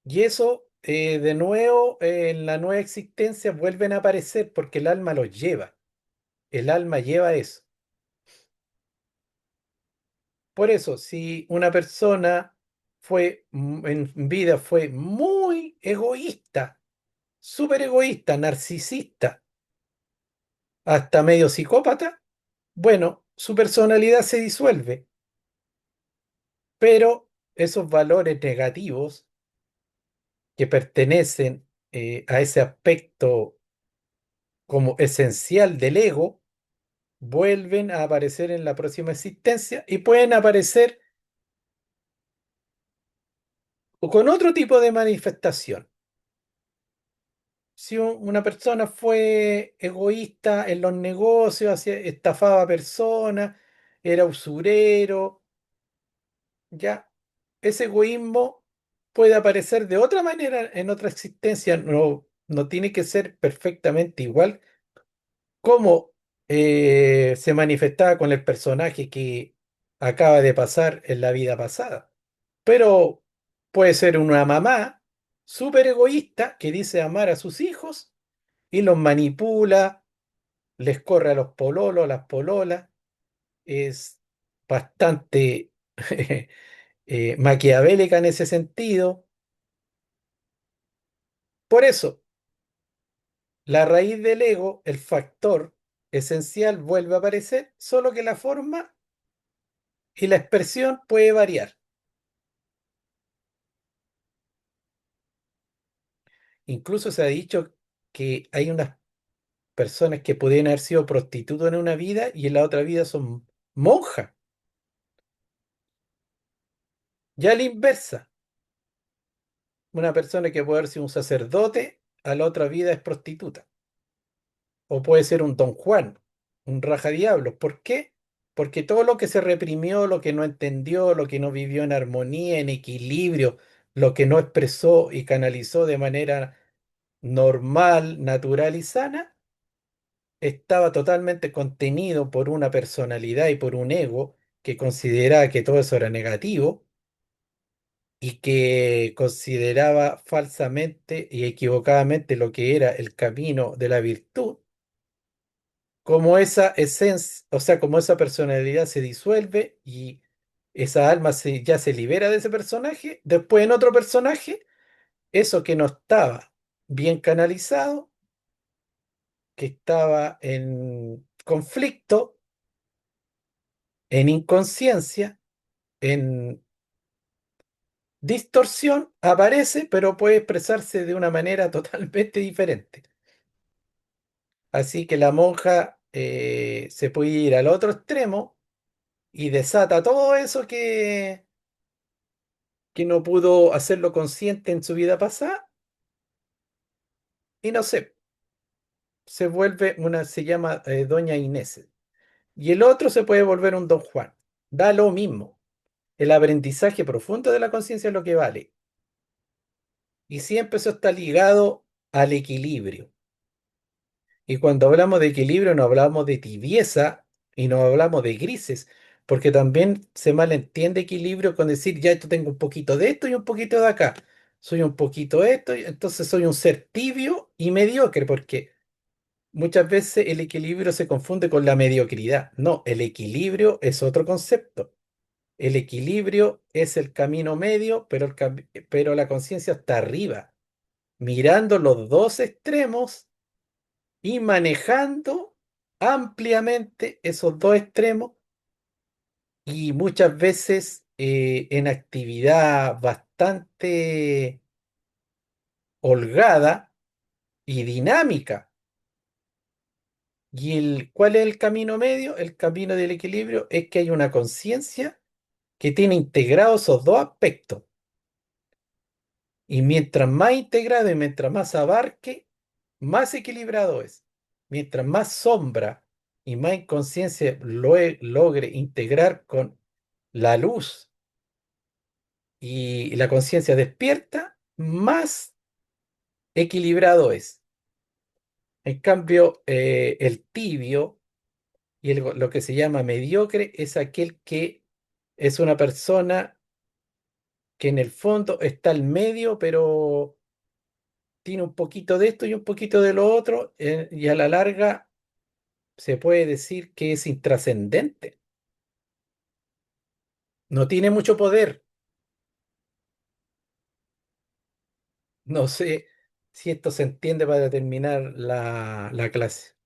Y eso, de nuevo, en la nueva existencia vuelven a aparecer porque el alma los lleva. El alma lleva eso. Por eso, si una persona en vida fue muy egoísta, súper egoísta, narcisista, hasta medio psicópata, bueno, su personalidad se disuelve, pero esos valores negativos que pertenecen a ese aspecto como esencial del ego, vuelven a aparecer en la próxima existencia y pueden aparecer con otro tipo de manifestación. Si una persona fue egoísta en los negocios, estafaba a personas, era usurero, ya ese egoísmo puede aparecer de otra manera en otra existencia, no, no tiene que ser perfectamente igual como se manifestaba con el personaje que acaba de pasar en la vida pasada. Pero puede ser una mamá súper egoísta que dice amar a sus hijos y los manipula, les corre a los pololos, a las pololas, es bastante maquiavélica en ese sentido. Por eso, la raíz del ego, el factor esencial, vuelve a aparecer, solo que la forma y la expresión puede variar. Incluso se ha dicho que hay unas personas que podrían haber sido prostitutas en una vida y en la otra vida son monjas. Ya a la inversa, una persona que puede haber sido un sacerdote, a la otra vida es prostituta. O puede ser un Don Juan, un raja diablos. ¿Por qué? Porque todo lo que se reprimió, lo que no entendió, lo que no vivió en armonía, en equilibrio, lo que no expresó y canalizó de manera normal, natural y sana, estaba totalmente contenido por una personalidad y por un ego que consideraba que todo eso era negativo y que consideraba falsamente y equivocadamente lo que era el camino de la virtud. Como esa esencia, o sea, como esa personalidad se disuelve y esa alma ya se libera de ese personaje, después en otro personaje, eso que no estaba bien canalizado, que estaba en conflicto, en inconsciencia, en distorsión, aparece, pero puede expresarse de una manera totalmente diferente. Así que la monja se puede ir al otro extremo y desata todo eso que no pudo hacerlo consciente en su vida pasada y no sé, se vuelve se llama Doña Inés. Y el otro se puede volver un Don Juan. Da lo mismo. El aprendizaje profundo de la conciencia es lo que vale. Y siempre eso está ligado al equilibrio. Y cuando hablamos de equilibrio no hablamos de tibieza y no hablamos de grises, porque también se malentiende equilibrio con decir, ya esto tengo un poquito de esto y un poquito de acá. Soy un poquito esto, y entonces soy un ser tibio y mediocre, porque muchas veces el equilibrio se confunde con la mediocridad. No, el equilibrio es otro concepto. El equilibrio es el camino medio, pero la conciencia está arriba, mirando los dos extremos y manejando ampliamente esos dos extremos y muchas veces en actividad bastante holgada y dinámica. ¿Y cuál es el camino medio? El camino del equilibrio es que hay una conciencia que tiene integrados esos dos aspectos. Y mientras más integrado y mientras más abarque, más equilibrado es. Mientras más sombra y más inconsciencia logre integrar con la luz y la conciencia despierta, más equilibrado es. En cambio, el tibio y lo que se llama mediocre es aquel que es una persona que en el fondo está al medio, pero tiene un poquito de esto y un poquito de lo otro, y a la larga se puede decir que es intrascendente. No tiene mucho poder. No sé si esto se entiende para terminar la clase.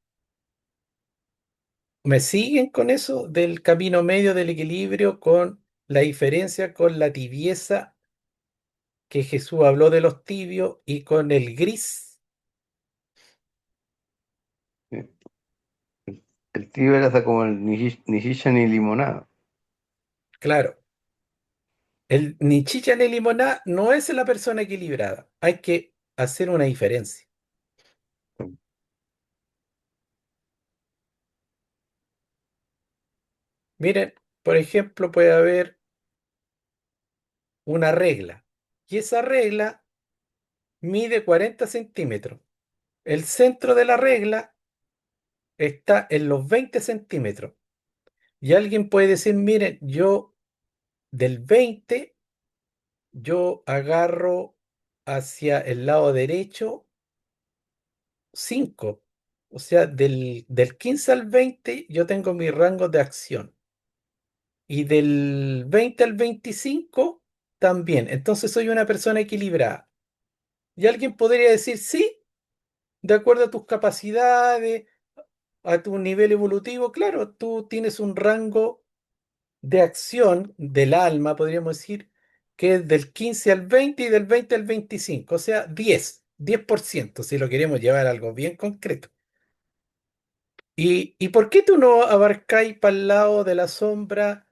¿Me siguen con eso del camino medio del equilibrio, con la diferencia con la tibieza que Jesús habló de los tibios y con el gris? El tío era hasta como el ni chicha ni limonada. Claro, el ni chicha ni limonada no es la persona equilibrada. Hay que hacer una diferencia. Miren, por ejemplo, puede haber una regla y esa regla mide 40 centímetros. El centro de la regla está en los 20 centímetros. Y alguien puede decir, miren, yo del 20, yo agarro hacia el lado derecho 5. O sea, del 15 al 20 yo tengo mi rango de acción. Y del 20 al 25 también. Entonces soy una persona equilibrada. Y alguien podría decir, sí, de acuerdo a tus capacidades, a tu nivel evolutivo, claro, tú tienes un rango de acción del alma, podríamos decir, que es del 15 al 20 y del 20 al 25, o sea, 10% si lo queremos llevar a algo bien concreto. ¿Y por qué tú no abarcáis para el lado de la sombra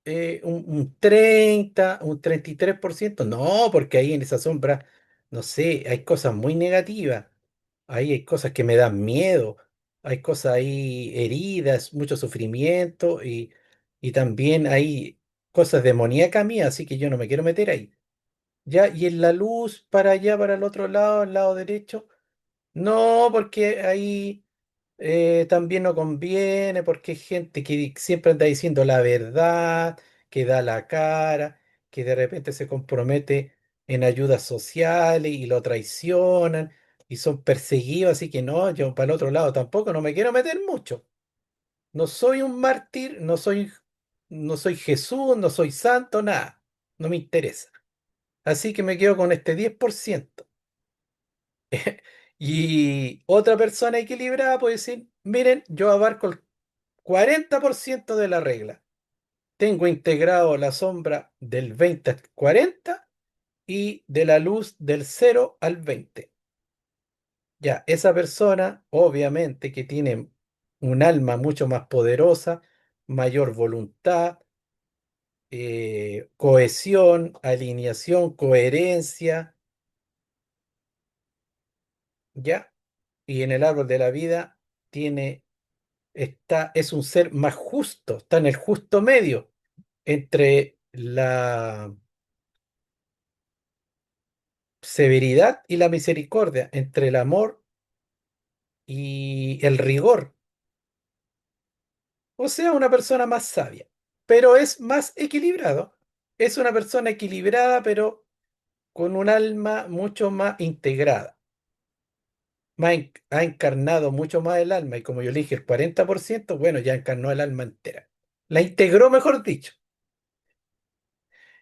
un 30, un 33%? No, porque ahí en esa sombra, no sé, hay cosas muy negativas. Ahí hay cosas que me dan miedo. Hay cosas ahí heridas, mucho sufrimiento y también hay cosas demoníacas mías, así que yo no me quiero meter ahí. Ya, y en la luz para allá, para el otro lado, el lado derecho. No, porque ahí también no conviene, porque hay gente que siempre anda diciendo la verdad, que da la cara, que de repente se compromete en ayudas sociales y lo traicionan y son perseguidos, así que no, yo para el otro lado tampoco no me quiero meter mucho. No soy un mártir, no soy Jesús, no soy santo, nada, no me interesa. Así que me quedo con este 10%. Y otra persona equilibrada puede decir, miren, yo abarco el 40% de la regla. Tengo integrado la sombra del 20 al 40 y de la luz del 0 al 20. Ya, esa persona obviamente que tiene un alma mucho más poderosa, mayor voluntad, cohesión, alineación, coherencia, ¿ya? Y en el árbol de la vida tiene, es un ser más justo, está en el justo medio entre la severidad y la misericordia, entre el amor y el rigor. O sea, una persona más sabia, pero es más equilibrado. Es una persona equilibrada, pero con un alma mucho más integrada. Ha encarnado mucho más el alma y como yo le dije, el 40%, bueno, ya encarnó el alma entera. La integró, mejor dicho.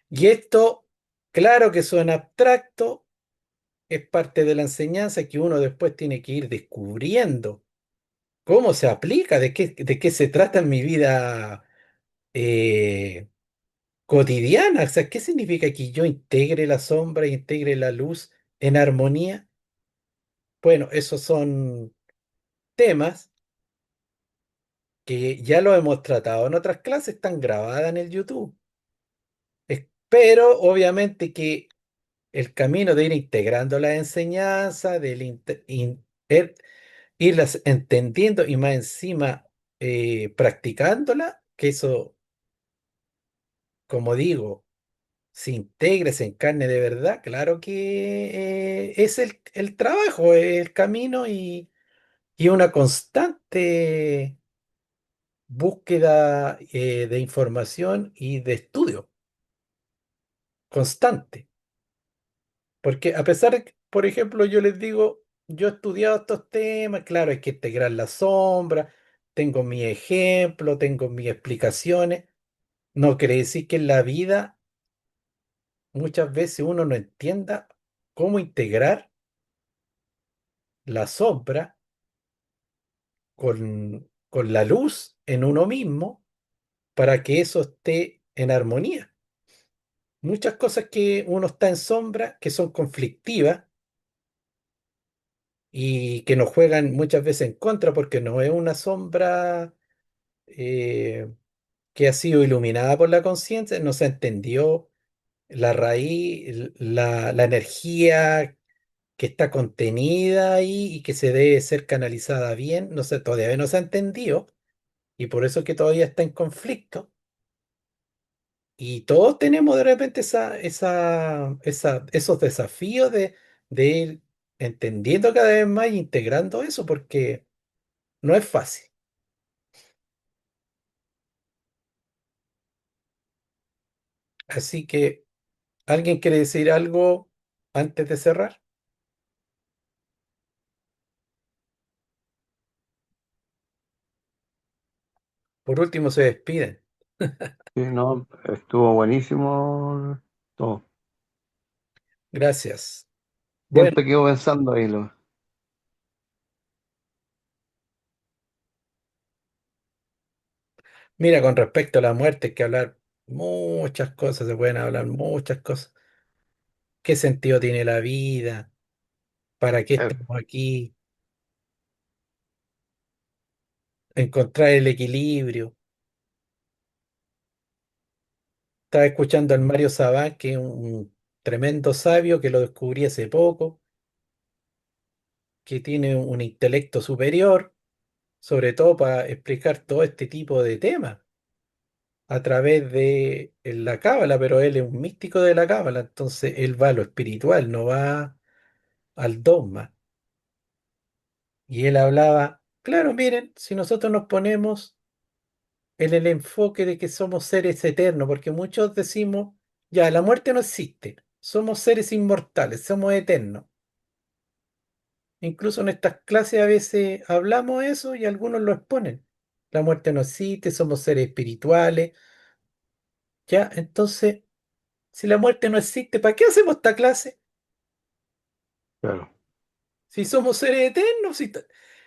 Y esto, claro que suena abstracto, es parte de la enseñanza que uno después tiene que ir descubriendo cómo se aplica, de qué se trata en mi vida eh, cotidiana. O sea, ¿qué significa que yo integre la sombra, integre la luz en armonía? Bueno, esos son temas que ya lo hemos tratado en otras clases, están grabadas en el YouTube. Pero obviamente que el camino de ir integrando la enseñanza, irlas entendiendo y más encima practicándola, que eso, como digo, se integre, se encarne de verdad, claro que es el trabajo, el camino y una constante búsqueda de información y de estudio constante. Porque a pesar de que, por ejemplo, yo les digo, yo he estudiado estos temas, claro, hay que integrar la sombra, tengo mi ejemplo, tengo mis explicaciones. No quiere decir que en la vida muchas veces uno no entienda cómo integrar la sombra con la luz en uno mismo para que eso esté en armonía. Muchas cosas que uno está en sombra, que son conflictivas y que nos juegan muchas veces en contra porque no es una sombra eh, que ha sido iluminada por la conciencia, no se entendió la raíz, la energía que está contenida ahí y que se debe ser canalizada bien, no sé, todavía no se ha entendido y por eso es que todavía está en conflicto. Y todos tenemos de repente esos desafíos de ir entendiendo cada vez más e integrando eso, porque no es fácil. Así que, ¿alguien quiere decir algo antes de cerrar? Por último, se despiden. Sí, no, estuvo buenísimo todo. Gracias. Bueno, Siempre quedo pensando ahí. mira, con respecto a la muerte, hay que hablar muchas cosas, se pueden hablar muchas cosas. ¿Qué sentido tiene la vida? ¿Para qué Eh, estamos aquí? Encontrar el equilibrio. Estaba escuchando al Mario Sabán, que es un tremendo sabio que lo descubrí hace poco, que tiene un intelecto superior, sobre todo para explicar todo este tipo de temas a través de la cábala, pero él es un místico de la cábala, entonces él va a lo espiritual, no va al dogma. Y él hablaba, claro, miren, si nosotros nos ponemos en el enfoque de que somos seres eternos, porque muchos decimos, ya, la muerte no existe, somos seres inmortales, somos eternos. Incluso en estas clases a veces hablamos eso y algunos lo exponen. La muerte no existe, somos seres espirituales, ya, entonces, si la muerte no existe, ¿para qué hacemos esta clase? claro, Si somos seres eternos,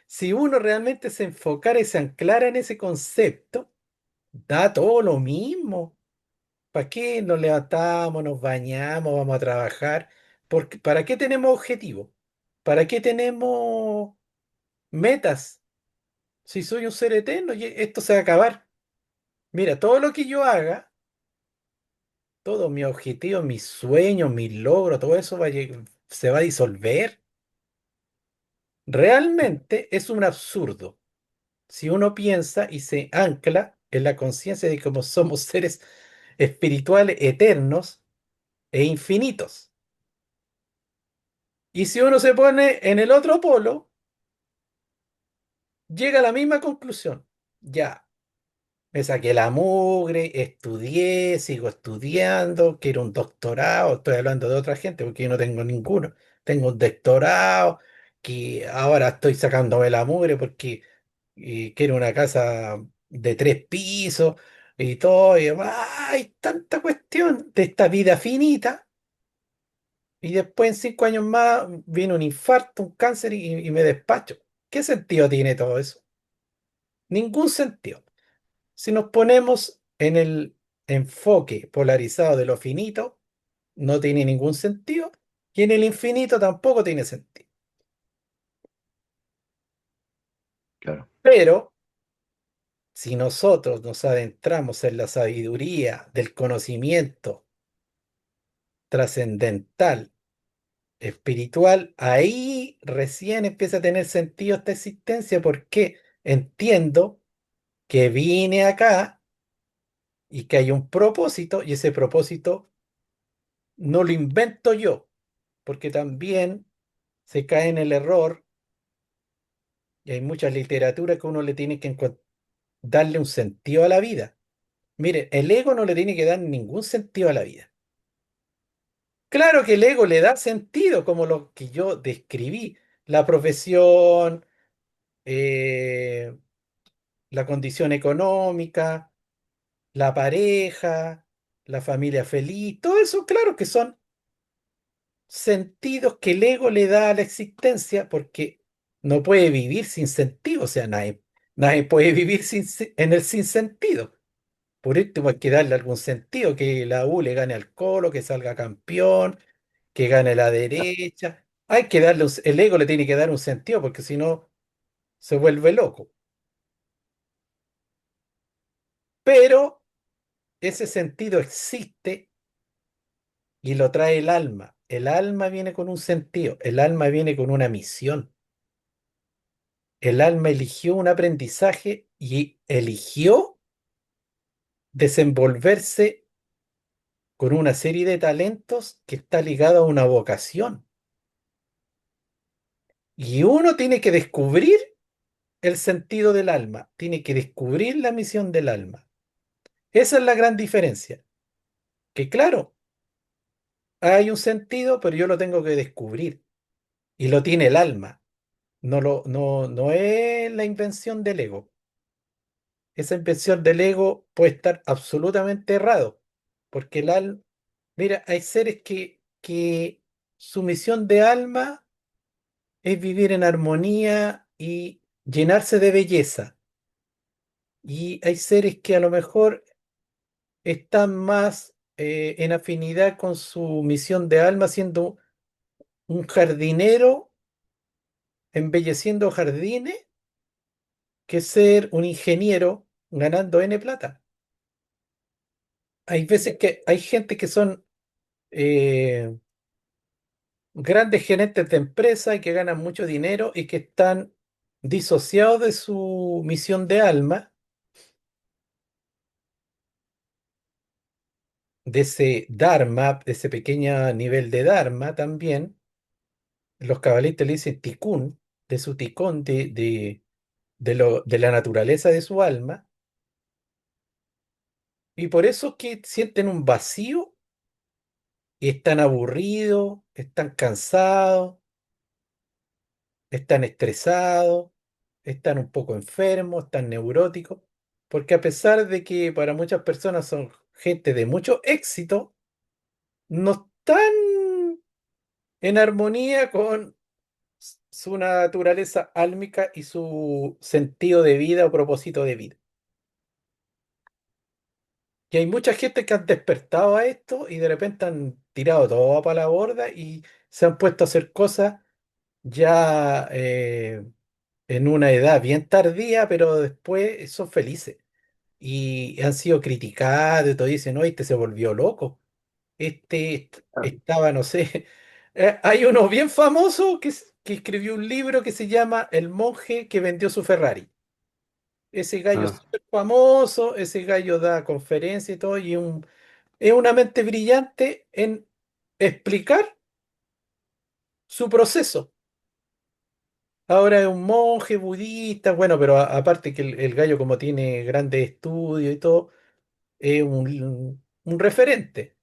si uno realmente se enfocara y se anclara en ese concepto, da todo lo mismo. ¿Para qué nos levantamos, nos bañamos, vamos a trabajar? Porque, ¿para qué tenemos objetivos? ¿Para qué tenemos metas? Si soy un ser eterno y esto se va a acabar. Mira, todo lo que yo haga, todos mis objetivos, mis sueños, mis logros, todo eso se va a disolver. Realmente es un absurdo si uno piensa y se ancla en la conciencia de cómo somos seres espirituales eternos e infinitos. Y si uno se pone en el otro polo, llega a la misma conclusión. Ya, me saqué la mugre, estudié, sigo estudiando, quiero un doctorado, estoy hablando de otra gente porque yo no tengo ninguno. Tengo un doctorado que ahora estoy sacándome la mugre porque quiero una casa de 3 pisos y todo. Y hay tanta cuestión de esta vida finita y después en 5 años más viene un infarto, un cáncer y me despacho. ¿Qué sentido tiene todo eso? Ningún sentido. Si nos ponemos en el enfoque polarizado de lo finito, no tiene ningún sentido, y en el infinito tampoco tiene sentido. Claro. Pero si nosotros nos adentramos en la sabiduría del conocimiento trascendental, espiritual, ahí recién empieza a tener sentido esta existencia porque entiendo que vine acá y que hay un propósito y ese propósito no lo invento yo, porque también se cae en el error y hay mucha literatura que uno le tiene que darle un sentido a la vida. Mire, el ego no le tiene que dar ningún sentido a la vida. Claro que el ego le da sentido, como lo que yo describí, la profesión, eh, la condición económica, la pareja, la familia feliz, todo eso, claro que son sentidos que el ego le da a la existencia porque no puede vivir sin sentido, o sea, nadie puede vivir en el sinsentido. Por último, hay que darle algún sentido, que la U le gane al Colo, que salga campeón, que gane la derecha. Hay que darle, el ego le tiene que dar un sentido porque si no se vuelve loco. Pero ese sentido existe y lo trae el alma. El alma viene con un sentido, el alma viene con una misión. El alma eligió un aprendizaje y eligió desenvolverse con una serie de talentos que está ligado a una vocación. Y uno tiene que descubrir el sentido del alma, tiene que descubrir la misión del alma. Esa es la gran diferencia. Que claro, hay un sentido, pero yo lo tengo que descubrir. Y lo tiene el alma. No es la invención del ego. Esa invención del ego puede estar absolutamente errado. Porque el alma, mira, hay seres que su misión de alma es vivir en armonía y llenarse de belleza. Y hay seres que a lo mejor están más en afinidad con su misión de alma, siendo un jardinero embelleciendo jardines, que ser un ingeniero ganando N plata. Hay veces que hay gente que son eh, grandes gerentes de empresa y que ganan mucho dinero y que están disociados de su misión de alma, de ese Dharma, de ese pequeño nivel de Dharma también. Los cabalistas le dicen ticún, de su ticón, de la naturaleza de su alma, y por eso es que sienten un vacío y están aburridos, están cansados, están estresados, están un poco enfermos, están neuróticos, porque a pesar de que para muchas personas son gente de mucho éxito, no están en armonía con su naturaleza álmica y su sentido de vida o propósito de vida. Y hay mucha gente que han despertado a esto y de repente han tirado todo para la borda y se han puesto a hacer cosas ya en una edad bien tardía, pero después son felices. Y han sido criticados y todo, dicen, no, este se volvió loco. Estaba, no sé. Hay uno bien famoso que escribió un libro que se llama El monje que vendió su Ferrari. Ese gallo es Ah, súper famoso, ese gallo da conferencias y todo, es una mente brillante en explicar su proceso. Ahora es un monje budista, bueno, pero aparte que el gallo como tiene grandes estudios y todo, es un referente,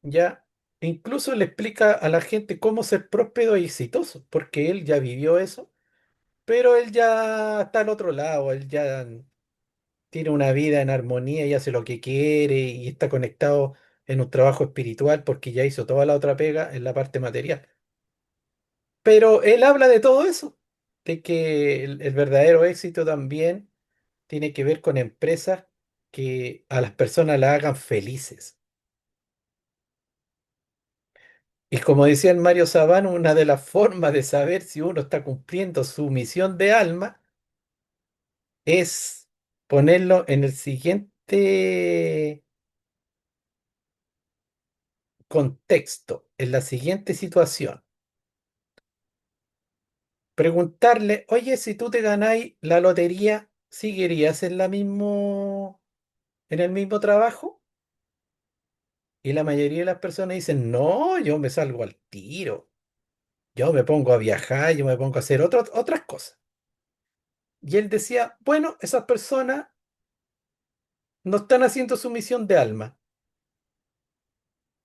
¿ya? E incluso le explica a la gente cómo ser próspero y exitoso, porque él ya vivió eso, pero él ya está al otro lado, él ya tiene una vida en armonía y hace lo que quiere y está conectado en un trabajo espiritual porque ya hizo toda la otra pega en la parte material. Pero él habla de todo eso, de que el verdadero éxito también tiene que ver con empresas que a las personas la hagan felices. Y como decía el Mario Sabán, una de las formas de saber si uno está cumpliendo su misión de alma es ponerlo en el siguiente contexto, en la siguiente situación. Preguntarle, oye, si tú te ganáis la lotería, ¿seguirías en el mismo trabajo? Y la mayoría de las personas dicen, no, yo me salgo al tiro, yo me pongo a viajar, yo me pongo a hacer otras cosas. Y él decía, bueno, esas personas no están haciendo su misión de alma.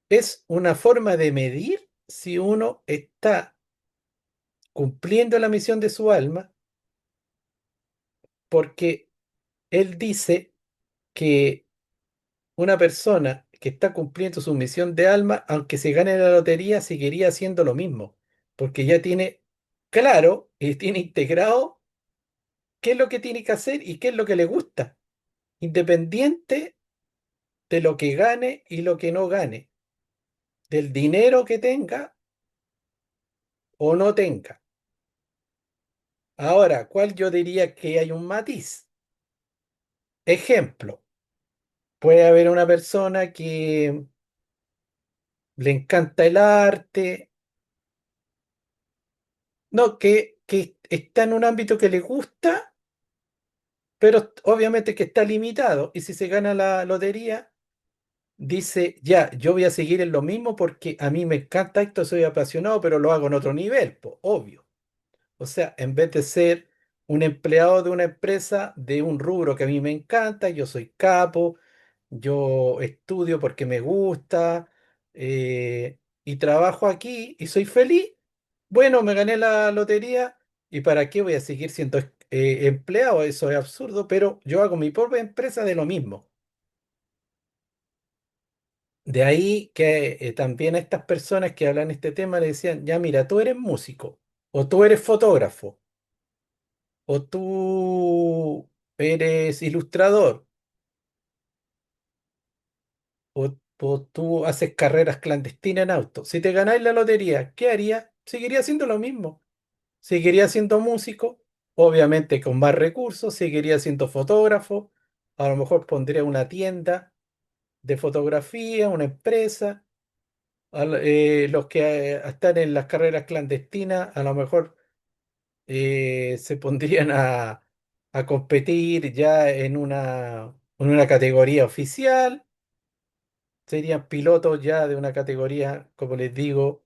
Es una forma de medir si uno está cumpliendo la misión de su alma, porque él dice que una persona que está cumpliendo su misión de alma, aunque se gane la lotería, seguiría haciendo lo mismo, porque ya tiene claro y tiene integrado qué es lo que tiene que hacer y qué es lo que le gusta, independiente de lo que gane y lo que no gane, del dinero que tenga o no tenga. Ahora, ¿cuál yo diría que hay un matiz? Ejemplo, puede haber una persona que le encanta el arte, no, que está en un ámbito que le gusta, pero obviamente que está limitado. Y si se gana la lotería, dice, ya, yo voy a seguir en lo mismo porque a mí me encanta esto, soy apasionado, pero lo hago en otro nivel, po, obvio. O sea, en vez de ser un empleado de una empresa de un rubro que a mí me encanta, yo soy capo, yo estudio porque me gusta y trabajo aquí y soy feliz. Bueno, me gané la lotería y ¿para qué voy a seguir siendo empleado? Eso es absurdo, pero yo hago mi propia empresa de lo mismo. De ahí que también a estas personas que hablan este tema le decían, ya mira, tú eres músico o tú eres fotógrafo o tú eres ilustrador, o tú haces carreras clandestinas en auto. Si te ganáis la lotería, ¿qué haría? Seguiría haciendo lo mismo. Seguiría siendo músico, obviamente con más recursos, seguiría siendo fotógrafo, a lo mejor pondría una tienda de fotografía, una empresa. Los que están en las carreras clandestinas, a lo mejor se pondrían a competir ya en una categoría oficial, serían pilotos ya de una categoría, como les digo,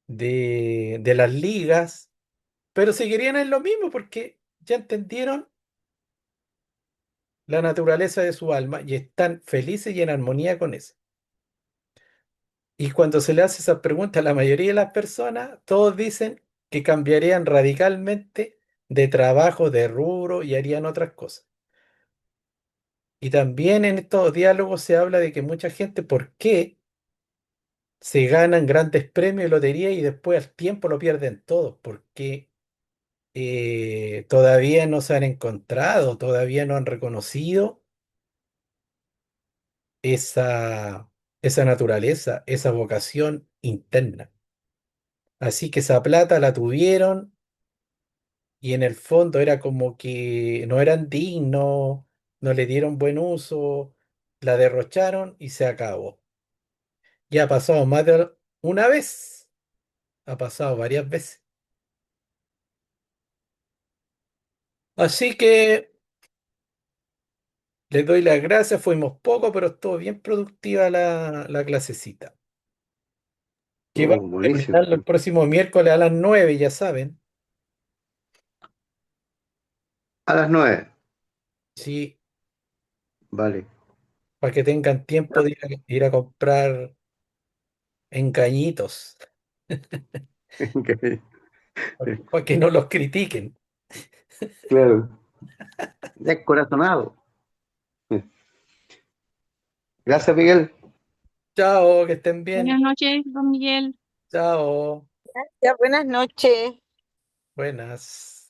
de las ligas, pero seguirían en lo mismo porque ya entendieron la naturaleza de su alma y están felices y en armonía con eso. Y cuando se le hace esa pregunta a la mayoría de las personas, todos dicen que cambiarían radicalmente de trabajo, de rubro y harían otras cosas. Y también en estos diálogos se habla de que mucha gente, ¿por qué se ganan grandes premios de lotería y después al tiempo lo pierden todo? Porque todavía no se han encontrado, todavía no han reconocido esa, esa naturaleza, esa vocación interna. Así que esa plata la tuvieron y en el fondo era como que no eran dignos, no le dieron buen uso, la derrocharon y se acabó. Ya ha pasado más de una vez, ha pasado varias veces. Así que les doy las gracias, fuimos poco, pero estuvo bien productiva la clasecita. Que Oh, vamos a buenísimo. terminarlo el próximo miércoles a las 9, ya saben. A las 9. Sí, Vale. para que tengan tiempo de ir a comprar engañitos, Ok. para que no los critiquen. Claro. Descorazonado. Gracias, Miguel. Chao, que estén bien. Buenas noches, don Miguel. Chao, Ya, buenas noches. buenas.